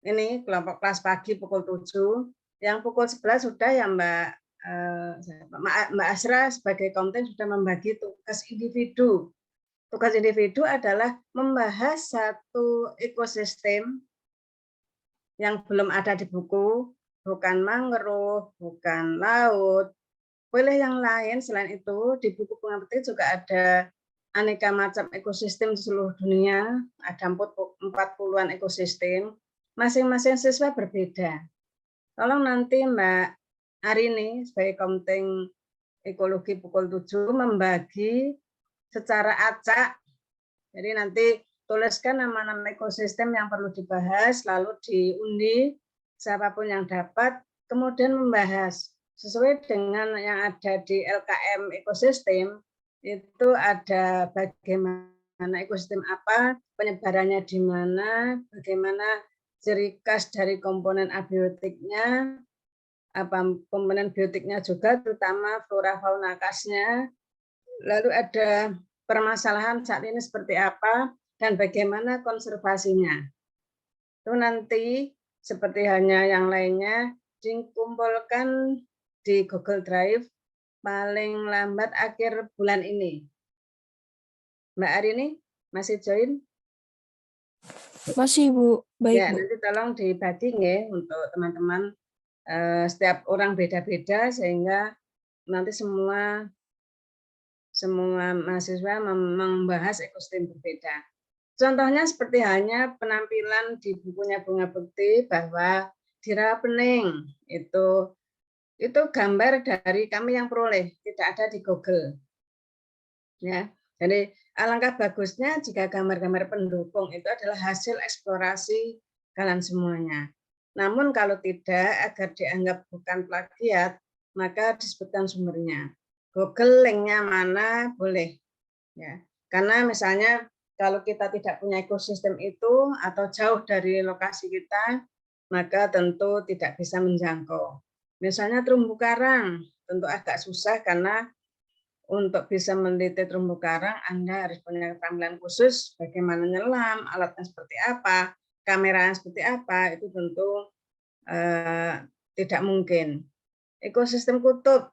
ini, kelompok kelas pagi pukul 7, yang pukul 11 sudah ya Mbak Asra sebagai konten sudah membagi tugas individu. Tugas individu adalah membahas satu ekosistem yang belum ada di buku, bukan mangrove, bukan laut, boleh yang lain. Selain itu, di buku Bunga Bekti juga ada aneka macam ekosistem di seluruh dunia, ada 40-an ekosistem, masing-masing siswa berbeda. Tolong nanti Mbak Arini sebagai konten ekologi pukul 7 membagi secara acak, jadi nanti tuliskan nama-nama ekosistem yang perlu dibahas, lalu diundi siapapun yang dapat, kemudian membahas sesuai dengan yang ada di LKM ekosistem. Itu ada bagaimana ekosistem apa, penyebarannya di mana, bagaimana ciri khas dari komponen abiotiknya, apa komponen biotiknya juga, terutama flora fauna khasnya. Lalu ada permasalahan saat ini seperti apa dan bagaimana konservasinya. Itu nanti seperti hanya yang lainnya dikumpulkan di Google Drive paling lambat akhir bulan ini. Mbak Arini masih join? Masih, Bu. Baik, Ya, Bu. nanti tolong dibagi ya untuk teman-teman. Setiap orang beda-beda sehingga nanti semua mahasiswa membahas ekosistem berbeda. Contohnya seperti halnya penampilan di bukunya Bunga Bekti bahwa di Rawapening itu gambar dari kami yang peroleh, tidak ada di Google. Ya, Jadi alangkah bagusnya jika gambar-gambar pendukung itu adalah hasil eksplorasi kalian semuanya. Namun kalau tidak, agar dianggap bukan plagiat, maka disebutkan sumbernya. Google link-nya mana boleh. Ya. Karena misalnya kalau kita tidak punya ekosistem itu atau jauh dari lokasi kita, maka tentu tidak bisa menjangkau. Misalnya terumbu karang, tentu agak susah karena untuk bisa meneliti terumbu karang, Anda harus punya keterampilan khusus, bagaimana nyelam, alatnya seperti apa, kameranya seperti apa, itu tentu tidak mungkin. Ekosistem kutub,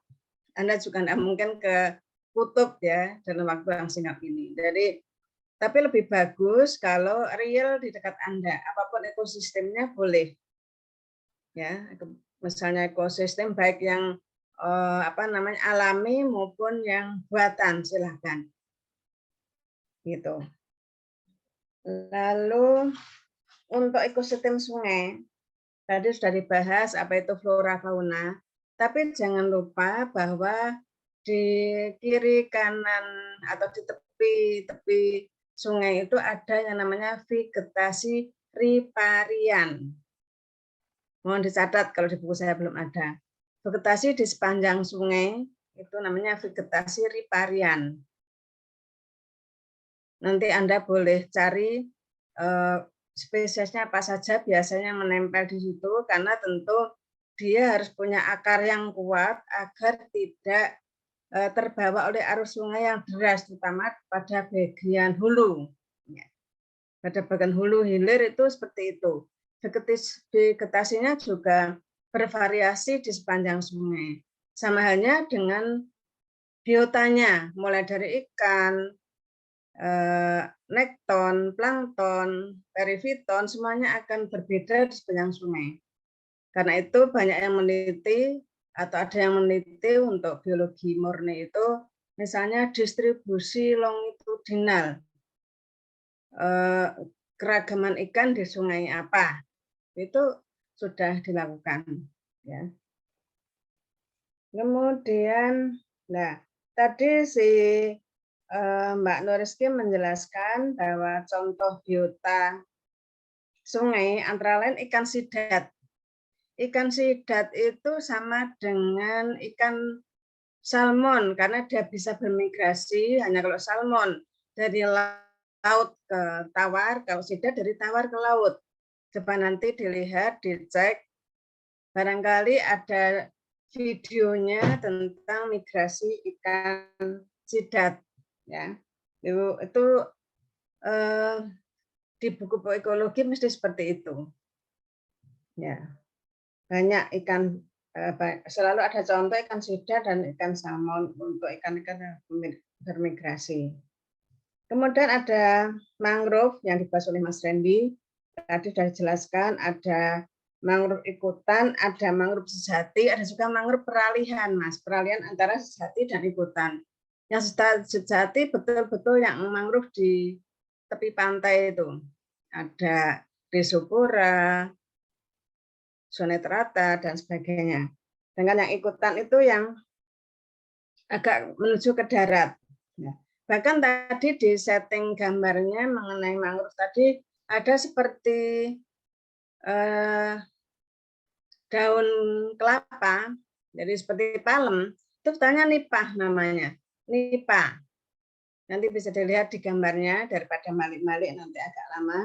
Anda juga tidak mungkin ke kutub ya dalam waktu yang singkat ini. Jadi, tapi lebih bagus kalau real di dekat Anda, apapun ekosistemnya boleh. Ya, misalnya ekosistem baik yang alami maupun yang buatan, silahkan. Gitu. Lalu untuk ekosistem sungai, tadi sudah dibahas apa itu flora fauna, tapi jangan lupa bahwa di kiri kanan atau di tepi sungai itu ada yang namanya vegetasi riparian. Mohon dicatat kalau di buku saya belum ada. Vegetasi di sepanjang sungai itu namanya vegetasi riparian. Nanti Anda boleh cari spesiesnya apa saja biasanya menempel di situ, karena tentu dia harus punya akar yang kuat agar tidak terbawa oleh arus sungai yang deras, terutama pada bagian hulu. Pada bagian hulu hilir itu seperti itu. Vegetasinya juga bervariasi di sepanjang sungai. Sama halnya dengan biotanya, mulai dari ikan, nekton, plankton, perifiton, semuanya akan berbeda di sepanjang sungai. Karena itu banyak yang meneliti atau ada yang meneliti untuk biologi murni itu, misalnya distribusi longitudinal, keragaman ikan di sungai apa, itu sudah dilakukan. Ya. Kemudian, nah tadi si Mbak Nuriski menjelaskan bahwa contoh biota sungai antara lain ikan sidat. Ikan sidat itu sama dengan ikan salmon karena dia bisa bermigrasi hanya kalau salmon dari laut ke tawar, kalau sidat dari tawar ke laut. Coba nanti dilihat, dicek. Barangkali ada videonya tentang migrasi ikan sidat. Ya, itu di buku ekologi mesti seperti itu. Ya, banyak ikan, selalu ada contoh ikan sidat dan ikan salmon untuk ikan-ikan yang bermigrasi. Kemudian ada mangrove yang dibahas oleh Mas Randy. Tadi sudah dijelaskan, ada mangrove ikutan, ada mangrove sejati, ada juga mangrove peralihan, Mas. Peralihan antara sejati dan ikutan. Yang sejati betul-betul yang mangrove di tepi pantai itu. Ada Rhizopora, Sonetrata, dan sebagainya. Dengan yang ikutan itu yang agak menuju ke darat. Bahkan tadi di setting gambarnya mengenai mangrove tadi ada seperti daun kelapa, jadi seperti palem, itu tanya nipah namanya, nipah. Nanti bisa dilihat di gambarnya daripada malik-malik nanti agak lama.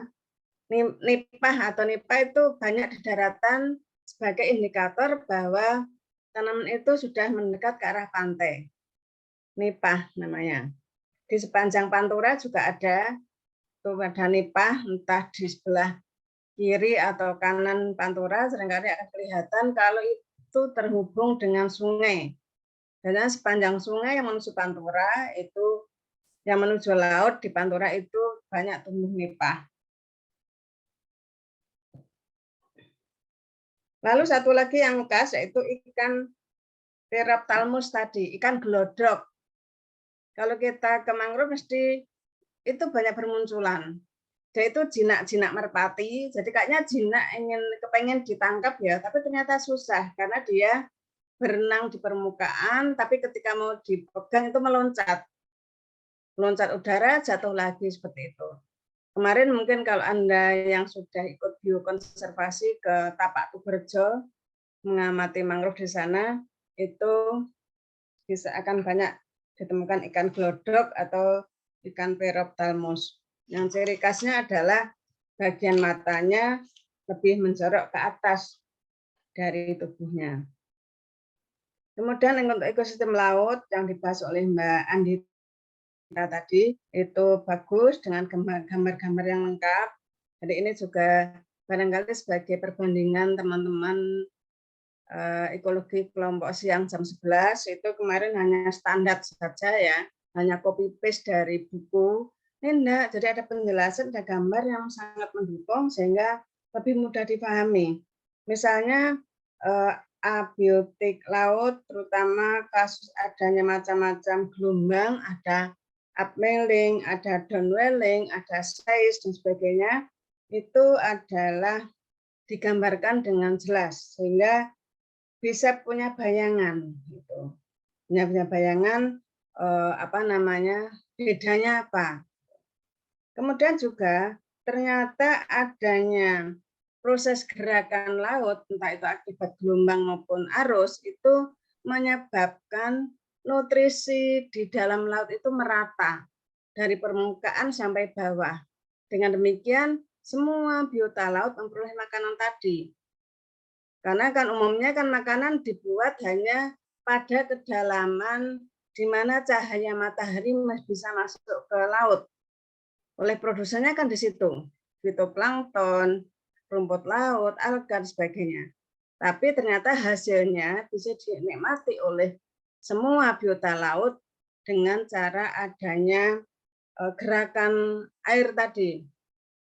Nipah atau nipah itu banyak di daratan sebagai indikator bahwa tanaman itu sudah mendekat ke arah pantai. Nipah namanya. Di sepanjang Pantura juga ada nipah, entah di sebelah kiri atau kanan Pantura seringkali akan kelihatan kalau itu terhubung dengan sungai. Dan sepanjang sungai yang menuju Pantura itu, yang menuju laut di Pantura itu banyak tumbuh nipah. Lalu satu lagi yang khas yaitu ikan Pterophthalmus tadi, ikan glodok. Kalau kita ke mangrove mesti itu banyak bermunculan. Dia itu jinak-jinak merpati, jadi kayaknya jinak kepengen ditangkap ya, tapi ternyata susah karena dia berenang di permukaan, tapi ketika mau dipegang itu meloncat. Loncat udara, jatuh lagi seperti itu. Kemarin mungkin kalau Anda yang sudah ikut biokonservasi ke Tapak Tuberjo, mengamati mangrove di sana, itu bisa akan banyak ditemukan ikan glodok atau ikan Perophthalmus. Yang ciri khasnya adalah bagian matanya lebih menjorok ke atas dari tubuhnya. Kemudian untuk ekosistem laut yang dibahas oleh Mbak Andita tadi, itu bagus dengan gambar-gambar yang lengkap. Jadi ini juga barangkali sebagai perbandingan teman-teman ekologi kelompok siang jam 11, itu kemarin hanya standar saja ya, hanya copy paste dari buku. Ini enggak, jadi ada penjelasan, ada gambar yang sangat mendukung sehingga lebih mudah dipahami. Misalnya abiotik laut, terutama kasus adanya macam-macam gelombang, ada upwelling, ada downwelling, ada size dan sebagainya, itu adalah digambarkan dengan jelas sehingga bisa punya bayangan, gitu. Punya bayangan bedanya apa. Kemudian juga ternyata adanya proses gerakan laut, entah itu akibat gelombang maupun arus, itu menyebabkan nutrisi di dalam laut itu merata dari permukaan sampai bawah. Dengan demikian, semua biota laut memperoleh makanan tadi. Karena kan umumnya kan makanan dibuat hanya pada kedalaman di mana cahaya matahari bisa masuk ke laut. Oleh produsennya kan di situ, fitoplankton, rumput laut, alga, dan sebagainya. Tapi ternyata hasilnya bisa dinikmati oleh semua biota laut dengan cara adanya gerakan air tadi.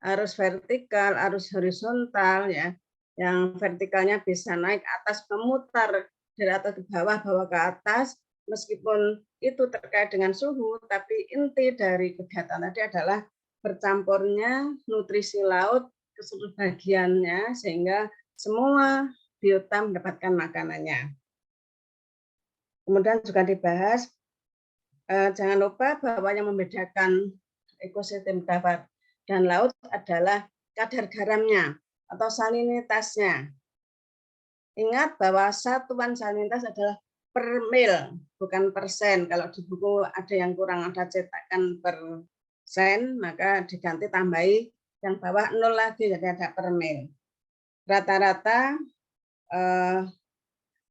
Arus vertikal, arus horizontal, ya. Yang vertikalnya bisa naik atas, memutar dari atas ke bawah, bawah ke atas, meskipun itu terkait dengan suhu, tapi inti dari kegiatan tadi adalah bercampurnya nutrisi laut ke seluruh bagiannya, sehingga semua biota mendapatkan makanannya. Kemudian juga dibahas, jangan lupa bahwa yang membedakan ekosistem darat dan laut adalah kadar garamnya atau salinitasnya. Ingat bahwa satuan salinitas adalah per mil, bukan persen. Kalau di buku ada yang kurang, ada cetakan persen, maka diganti tambahi yang bawah 0 lagi, jadi ada per mil. Rata-rata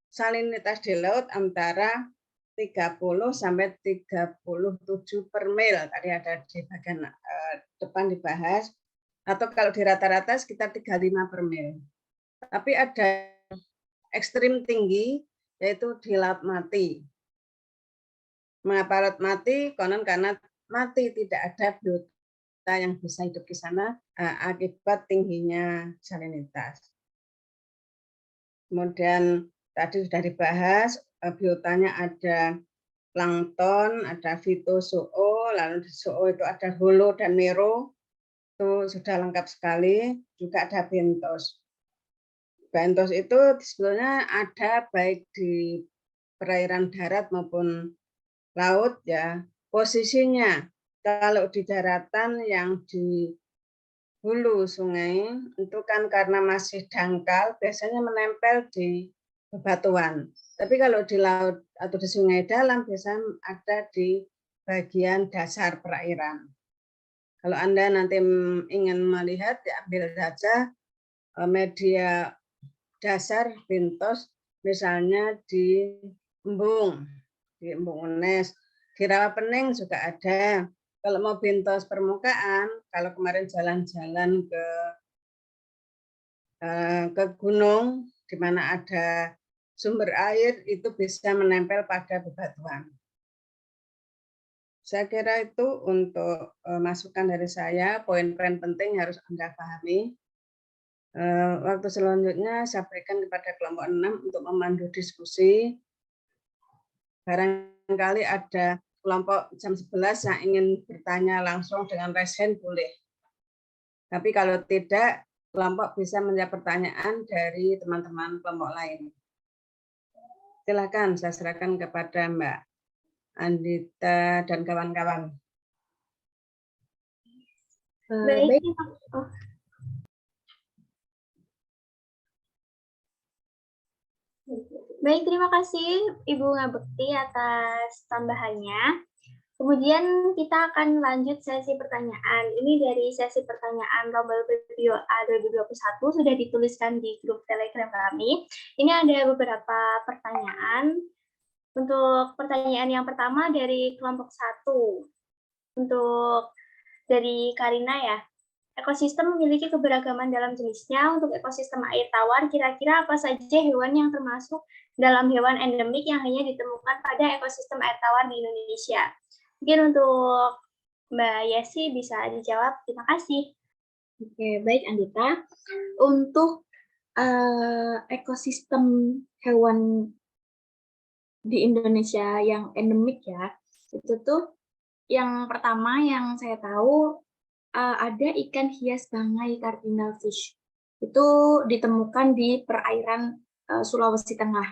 salinitas di laut antara 30 sampai 37 per mil. Tadi ada di bagian depan dibahas. Atau kalau di rata-rata sekitar 35 per mil. Tapi ada ekstrim tinggi, yaitu di laut mati. Mengapa laut mati? Konon karena mati, tidak ada biota yang bisa hidup di sana akibat tingginya salinitas. Kemudian tadi sudah dibahas, biotanya ada plankton, ada fitozoo, lalu di zoo itu ada holo dan mero, itu sudah lengkap sekali. Juga ada bentos. Bentos itu sebenarnya ada baik di perairan darat maupun laut, ya. Posisinya kalau di daratan yang di hulu sungai itu kan karena masih dangkal, biasanya menempel di bebatuan. Tapi kalau di laut atau di sungai dalam biasanya ada di bagian dasar perairan. Kalau Anda nanti ingin melihat, diambil saja media dasar bentos, misalnya di Embung Unes, di Rawapening juga ada. Kalau mau bentos permukaan, kalau kemarin jalan-jalan ke gunung di mana ada sumber air, itu bisa menempel pada bebatuan. Saya kira itu untuk masukan dari saya, poin-poin penting harus Anda pahami. Waktu selanjutnya saya berikan kepada kelompok 6 untuk memandu diskusi. Barangkali ada kelompok jam 11 yang ingin bertanya langsung dengan raise hand, boleh. Tapi kalau tidak, kelompok bisa menjawab pertanyaan dari teman-teman kelompok lain. Silakan, saya serahkan kepada Mbak Andita dan kawan-kawan. Baik, oh. Baik, terima kasih Ibu Ngabekti atas tambahannya. Kemudian kita akan lanjut sesi pertanyaan. Ini dari sesi pertanyaan Rombel Video A 2021 sudah dituliskan di grup Telegram kami. Ini ada beberapa pertanyaan. Untuk pertanyaan yang pertama dari kelompok 1. Untuk dari Karina ya. Ekosistem memiliki keberagaman dalam jenisnya. Untuk ekosistem air tawar, kira-kira apa saja hewan yang termasuk dalam hewan endemik yang hanya ditemukan pada ekosistem air tawar di Indonesia? Mungkin untuk Mbak Yesi bisa dijawab. Terima kasih. Oke, baik Andita. Untuk ekosistem hewan di Indonesia yang endemik ya, itu tuh yang pertama yang saya tahu ada ikan hias bangai cardinal fish. Itu ditemukan di perairan Sulawesi Tengah.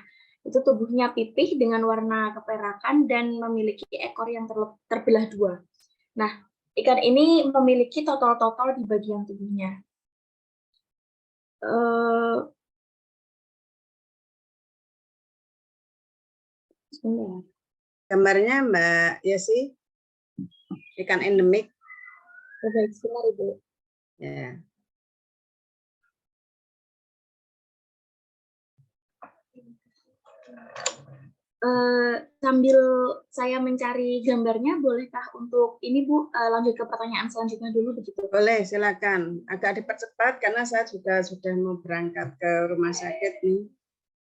Itu tubuhnya pipih dengan warna keperakan dan memiliki ekor yang terbelah dua. Nah, ikan ini memiliki totol-totol di bagian tubuhnya. Gambarnya Mbak Yesi, ikan endemik. Baik, sebentar Ibu. Ya. Sambil saya mencari gambarnya, bolehkah untuk ini Bu lanjut ke pertanyaan selanjutnya dulu begitu? Boleh, silakan. Agak dipercepat karena saya juga sudah mau berangkat ke rumah sakit nih.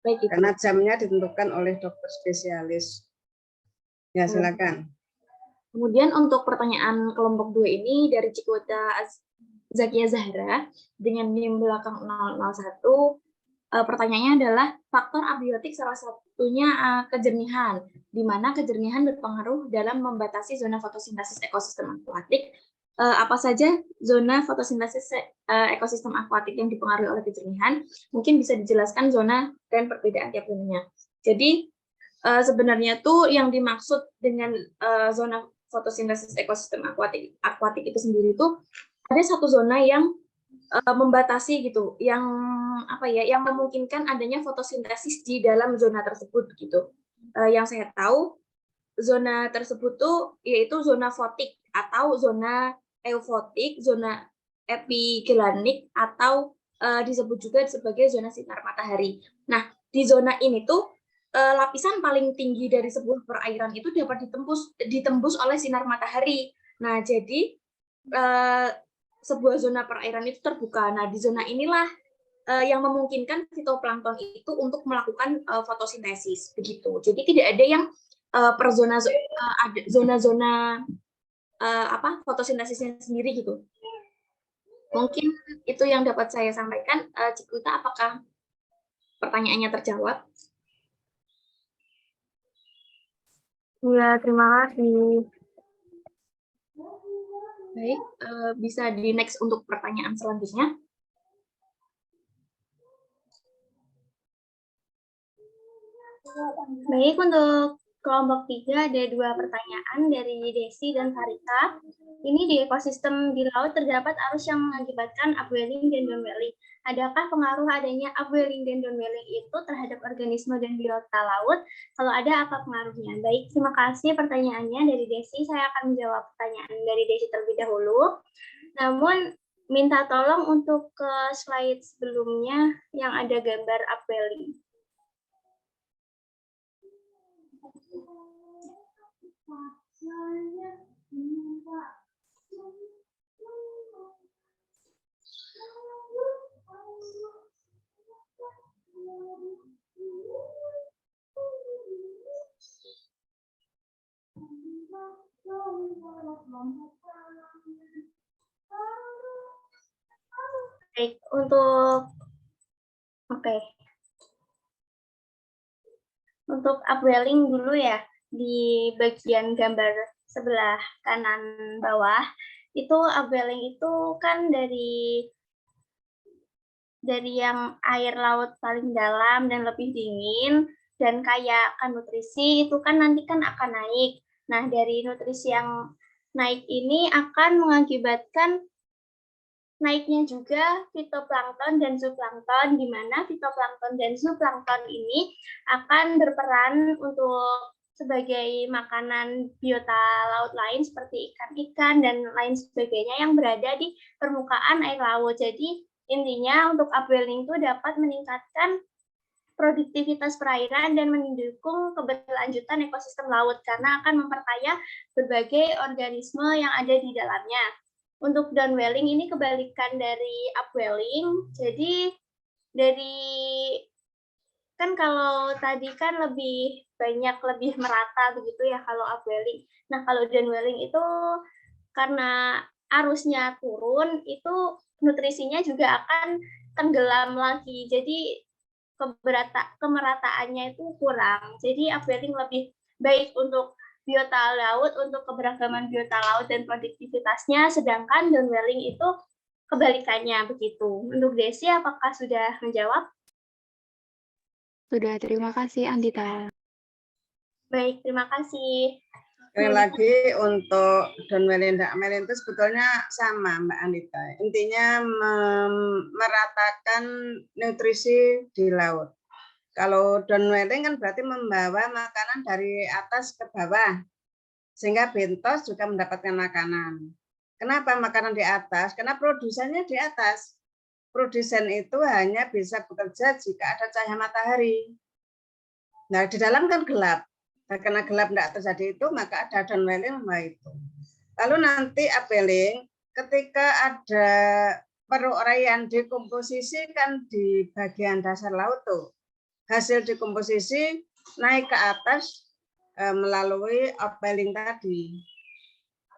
Baik, Ibu. Karena jamnya ditentukan oleh dokter spesialis. Ya, silakan. Kemudian untuk pertanyaan kelompok 2 ini dari Cikwota Zakia Zahra dengan NIM belakang 001. Pertanyaannya adalah faktor abiotik salah satunya kejernihan, di mana kejernihan berpengaruh dalam membatasi zona fotosintesis ekosistem akuatik. Apa saja zona fotosintesis ekosistem akuatik yang dipengaruhi oleh kejernihan? Mungkin bisa dijelaskan zona dan perbedaan tiap zonanya. Jadi sebenarnya tuh yang dimaksud dengan zona fotosintesis ekosistem akuatik itu sendiri tuh ada satu zona yang membatasi gitu, yang apa ya, yang memungkinkan adanya fotosintesis di dalam zona tersebut gitu. Yang saya tahu zona tersebut tuh yaitu zona fotik atau zona eufotik, zona epigelanik atau disebut juga sebagai zona sinar matahari. Nah, di zona ini tuh lapisan paling tinggi dari sebuah perairan itu dapat ditembus oleh sinar matahari. Nah, jadi sebuah zona perairan itu terbuka. Nah, di zona inilah yang memungkinkan fitoplankton itu untuk melakukan fotosintesis begitu. Jadi tidak ada yang per zona-zona apa fotosintesisnya sendiri gitu. Mungkin itu yang dapat saya sampaikan. Cikwita, apakah pertanyaannya terjawab? Ya, terima kasih. Baik, bisa di next untuk pertanyaan selanjutnya. Baik, untuk kelompok 3 ada 2 pertanyaan dari Desi dan Sarita. Ini di ekosistem di laut terdapat arus yang mengakibatkan upwelling dan downwelling. Adakah pengaruh adanya upwelling dan downwelling itu terhadap organisme dan biota laut? Kalau ada, apa pengaruhnya? Baik, terima kasih pertanyaannya dari Desi. Saya akan menjawab pertanyaan dari Desi terlebih dahulu. Namun, minta tolong untuk ke slide sebelumnya yang ada gambar upwelling. Baik, untuk upwelling dulu ya, di bagian gambar sebelah kanan bawah, itu upwelling itu kan dari yang air laut paling dalam dan lebih dingin, dan kaya akan nutrisi, itu kan nanti kan akan naik. Nah, dari nutrisi yang naik ini akan mengakibatkan naiknya juga fitoplankton dan zooplankton, di mana fitoplankton dan zooplankton ini akan berperan untuk sebagai makanan biota laut lain seperti ikan-ikan dan lain sebagainya yang berada di permukaan air laut. Jadi intinya untuk upwelling itu dapat meningkatkan produktivitas perairan dan mendukung keberlanjutan ekosistem laut karena akan memperkaya berbagai organisme yang ada di dalamnya. Untuk downwelling ini kebalikan dari upwelling. Jadi dari kan kalau tadi kan lebih banyak, lebih merata begitu ya kalau upwelling. Nah, kalau downwelling itu karena arusnya turun, itu nutrisinya juga akan tenggelam lagi. Jadi kemerataannya itu kurang. Jadi upwelling lebih baik untuk biota laut, untuk keberagaman biota laut dan produktivitasnya, sedangkan downwelling itu kebalikannya begitu. Untuk Desi, apakah sudah menjawab? Sudah, terima kasih Andita. Baik, terima kasih. Sekali lagi untuk downwelling dan upwelling itu sebetulnya sama Mbak Anita. Intinya meratakan nutrisi di laut. Kalau downwelling kan berarti membawa makanan dari atas ke bawah. Sehingga bentos juga mendapatkan makanan. Kenapa makanan di atas? Karena produsennya di atas. Produsen itu hanya bisa bekerja jika ada cahaya matahari. Nah, di dalam kan gelap. Nah, karena gelap tidak terjadi itu, maka ada downwelling itu. Lalu nanti upwelling, ketika ada peruraian dekomposisi kan di bagian dasar laut tuh. Hasil dekomposisi naik ke atas melalui upwelling tadi.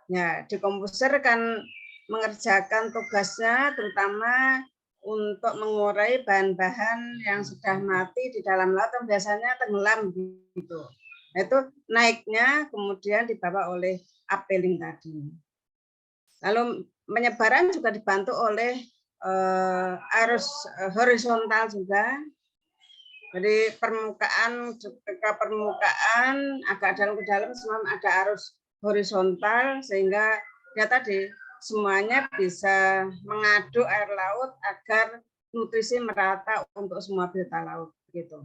Ya, dekomposer kan mengerjakan tugasnya terutama untuk mengurai bahan-bahan yang sudah mati di dalam laut yang biasanya tenggelam gitu. Nah, itu naiknya kemudian dibawa oleh upwelling tadi. Lalu penyebaran juga dibantu oleh arus horizontal juga. Jadi permukaan ke permukaan, agak dalam ke dalam semua ada arus horizontal sehingga ya tadi semuanya bisa mengaduk air laut agar nutrisi merata untuk semua biota laut gitu.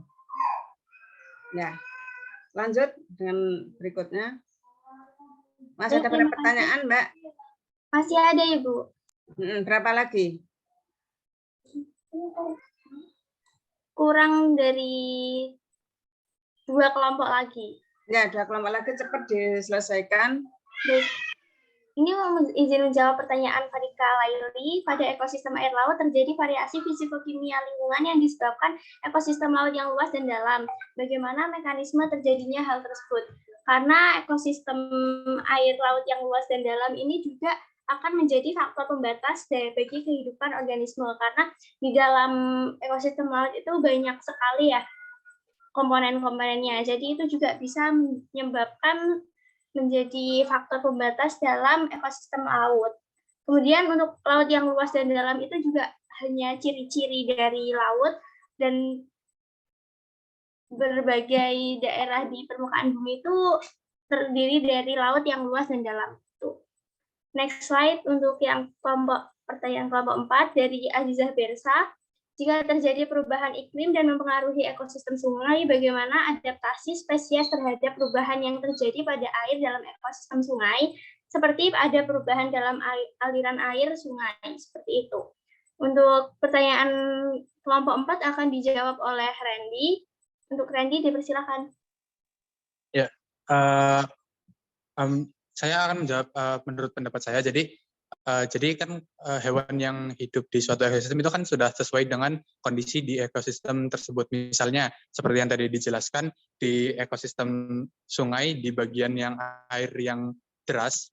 Ya, lanjut dengan berikutnya. Masih ada pertanyaan, Mbak? Masih ada, Ibu. Berapa lagi? Kurang dari 2 kelompok lagi. Ya, 2 kelompok lagi cepat diselesaikan. Baik. Ini izin menjawab pertanyaan Farika Laili. Pada ekosistem air laut terjadi variasi fisikokimia lingkungan yang disebabkan ekosistem laut yang luas dan dalam. Bagaimana mekanisme terjadinya hal tersebut? Karena ekosistem air laut yang luas dan dalam ini juga akan menjadi faktor pembatas bagi kehidupan organisme. Karena di dalam ekosistem laut itu banyak sekali ya komponen-komponennya. Jadi itu juga bisa menyebabkan menjadi faktor pembatas dalam ekosistem laut. Kemudian untuk laut yang luas dan dalam itu juga hanya ciri-ciri dari laut dan berbagai daerah di permukaan bumi itu terdiri dari laut yang luas dan dalam. Next slide untuk yang pertanyaan kelompok 4 dari Azizah Bersa. Jika terjadi perubahan iklim dan mempengaruhi ekosistem sungai, bagaimana adaptasi spesies terhadap perubahan yang terjadi pada air dalam ekosistem sungai, seperti ada perubahan dalam aliran air sungai, seperti itu. Untuk pertanyaan kelompok 4 akan dijawab oleh Randy. Untuk Randy, dipersilakan. Ya, saya akan menjawab menurut pendapat saya. Jadi kan hewan yang hidup di suatu ekosistem itu kan sudah sesuai dengan kondisi di ekosistem tersebut. Misalnya seperti yang tadi dijelaskan di ekosistem sungai di bagian yang air yang deras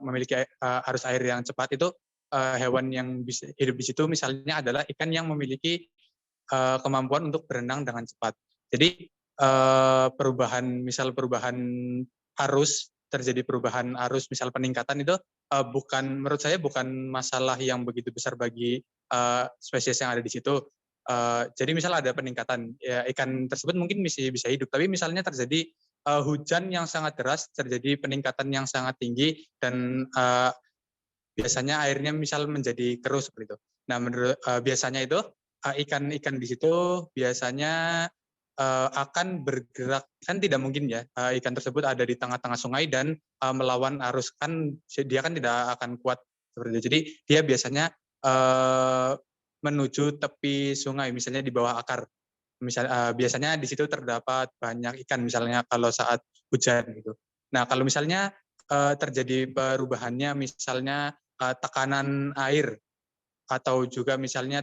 memiliki arus air yang cepat itu hewan yang bisa hidup di situ misalnya adalah ikan yang memiliki kemampuan untuk berenang dengan cepat. Jadi perubahan arus terjadi perubahan arus misal peningkatan itu menurut saya bukan masalah yang begitu besar bagi spesies yang ada di situ. Jadi misal ada peningkatan, ya ikan tersebut mungkin bisa hidup, tapi misalnya terjadi hujan yang sangat deras, terjadi peningkatan yang sangat tinggi dan biasanya airnya misal menjadi keruh seperti itu. Nah, menurut biasanya itu ikan-ikan di situ biasanya akan bergerak, kan tidak mungkin ya ikan tersebut ada di tengah-tengah sungai dan melawan arus, kan dia kan tidak akan kuat seperti itu. Jadi dia biasanya menuju tepi sungai, misalnya di bawah akar. Biasanya di situ terdapat banyak ikan, misalnya kalau saat hujan gitu. Nah, kalau misalnya terjadi perubahannya, misalnya tekanan air, atau juga misalnya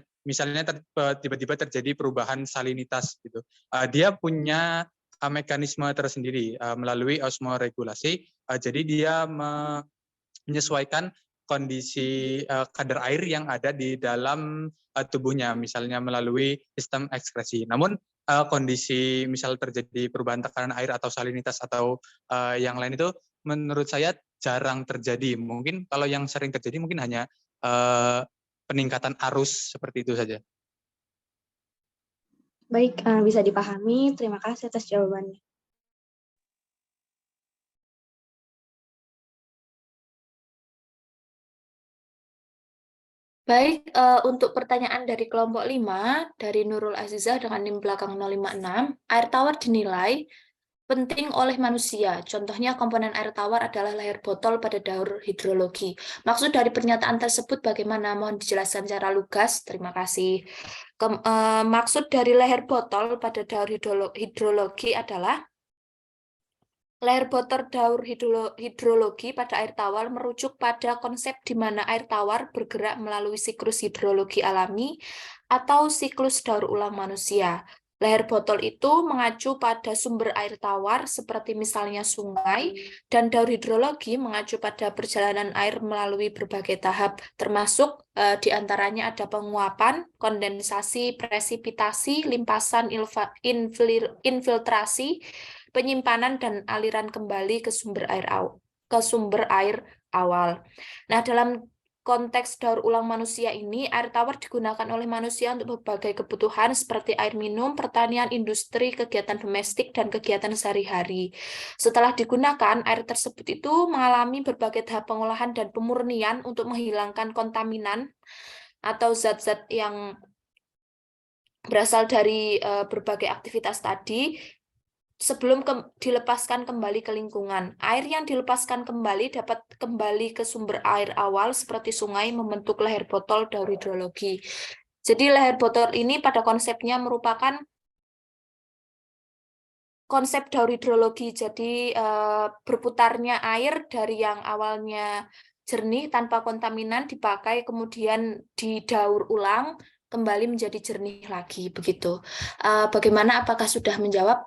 tiba-tiba terjadi perubahan salinitas gitu. Dia punya mekanisme tersendiri melalui osmoregulasi. Jadi dia menyesuaikan kondisi kadar air yang ada di dalam tubuhnya, misalnya melalui sistem ekskresi. Namun kondisi misal terjadi perubahan tekanan air atau salinitas atau yang lain itu menurut saya jarang terjadi. Mungkin kalau yang sering terjadi mungkin hanya peningkatan arus seperti itu saja. Baik, bisa dipahami. Terima kasih atas jawabannya. Baik, untuk pertanyaan dari kelompok 5, dari Nurul Azizah dengan NIM belakang 056, air tawar dinilai penting oleh manusia. Contohnya komponen air tawar adalah leher botol pada daur hidrologi. Maksud dari pernyataan tersebut bagaimana? Mohon dijelaskan secara lugas. Terima kasih. Maksud dari leher botol pada daur hidrologi adalah leher botol daur hidrologi pada air tawar merujuk pada konsep di mana air tawar bergerak melalui siklus hidrologi alami atau siklus daur ulang manusia. Leher botol itu mengacu pada sumber air tawar seperti misalnya sungai, dan daur hidrologi mengacu pada perjalanan air melalui berbagai tahap, termasuk diantaranya ada penguapan, kondensasi, presipitasi, limpasan, infiltrasi, penyimpanan dan aliran kembali ke sumber air awal. Nah, dalam konteks daur ulang manusia ini, air tawar digunakan oleh manusia untuk berbagai kebutuhan seperti air minum, pertanian, industri, kegiatan domestik, dan kegiatan sehari-hari. Setelah digunakan, air tersebut itu mengalami berbagai tahap pengolahan dan pemurnian untuk menghilangkan kontaminan atau zat-zat yang berasal dari berbagai aktivitas tadi, sebelum dilepaskan kembali ke lingkungan. Air yang dilepaskan kembali dapat kembali ke sumber air awal seperti sungai membentuk leher botol daur hidrologi. Jadi leher botol ini pada konsepnya merupakan konsep daur hidrologi. Jadi berputarnya air dari yang awalnya jernih tanpa kontaminan dipakai kemudian didaur ulang kembali menjadi jernih lagi begitu. Bagaimana, apakah sudah menjawab?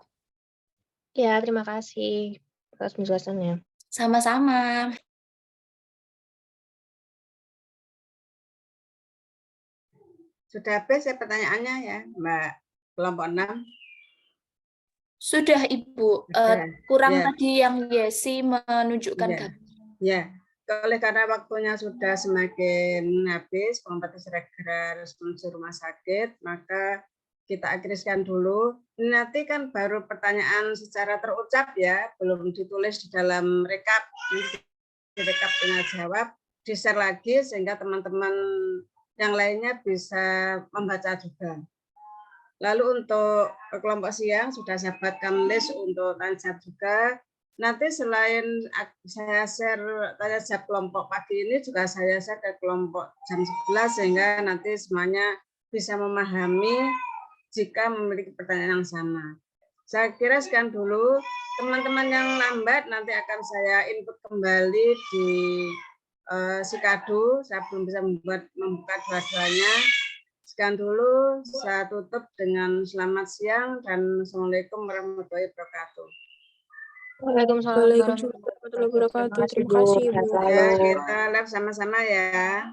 Ya, terima kasih atas penjelasannya. Sama-sama. Sudah habis ya pertanyaannya ya, Mbak kelompok 6? Sudah, Ibu. Kurang tadi yang Yesi menunjukkan gambar. Ya, oleh karena waktunya sudah semakin habis, kompetisi segera respons rumah sakit, maka kita akhirkan dulu. Nanti kan baru pertanyaan secara terucap ya, belum ditulis di dalam rekap. Di rekap tanya jawab, di-share lagi sehingga teman-teman yang lainnya bisa membaca juga. Lalu untuk kelompok siang sudah saya buatkan list untuk tanya jawab juga. Nanti selain saya share tanya jawab kelompok pagi ini, juga saya share ke kelompok jam 11 sehingga nanti semuanya bisa memahami jika memiliki pertanyaan yang sama. Saya kira sekian dulu. Teman-teman yang lambat nanti akan saya input kembali di Sikadu. Saya belum bisa membuka dua-duanya. Sekian dulu, saya tutup dengan selamat siang dan Assalamualaikum warahmatullahi wabarakatuh. Waalaikumsalam warahmatullahi wabarakatuh. Terima kasih, Bu. Ya, kita live sama-sama ya.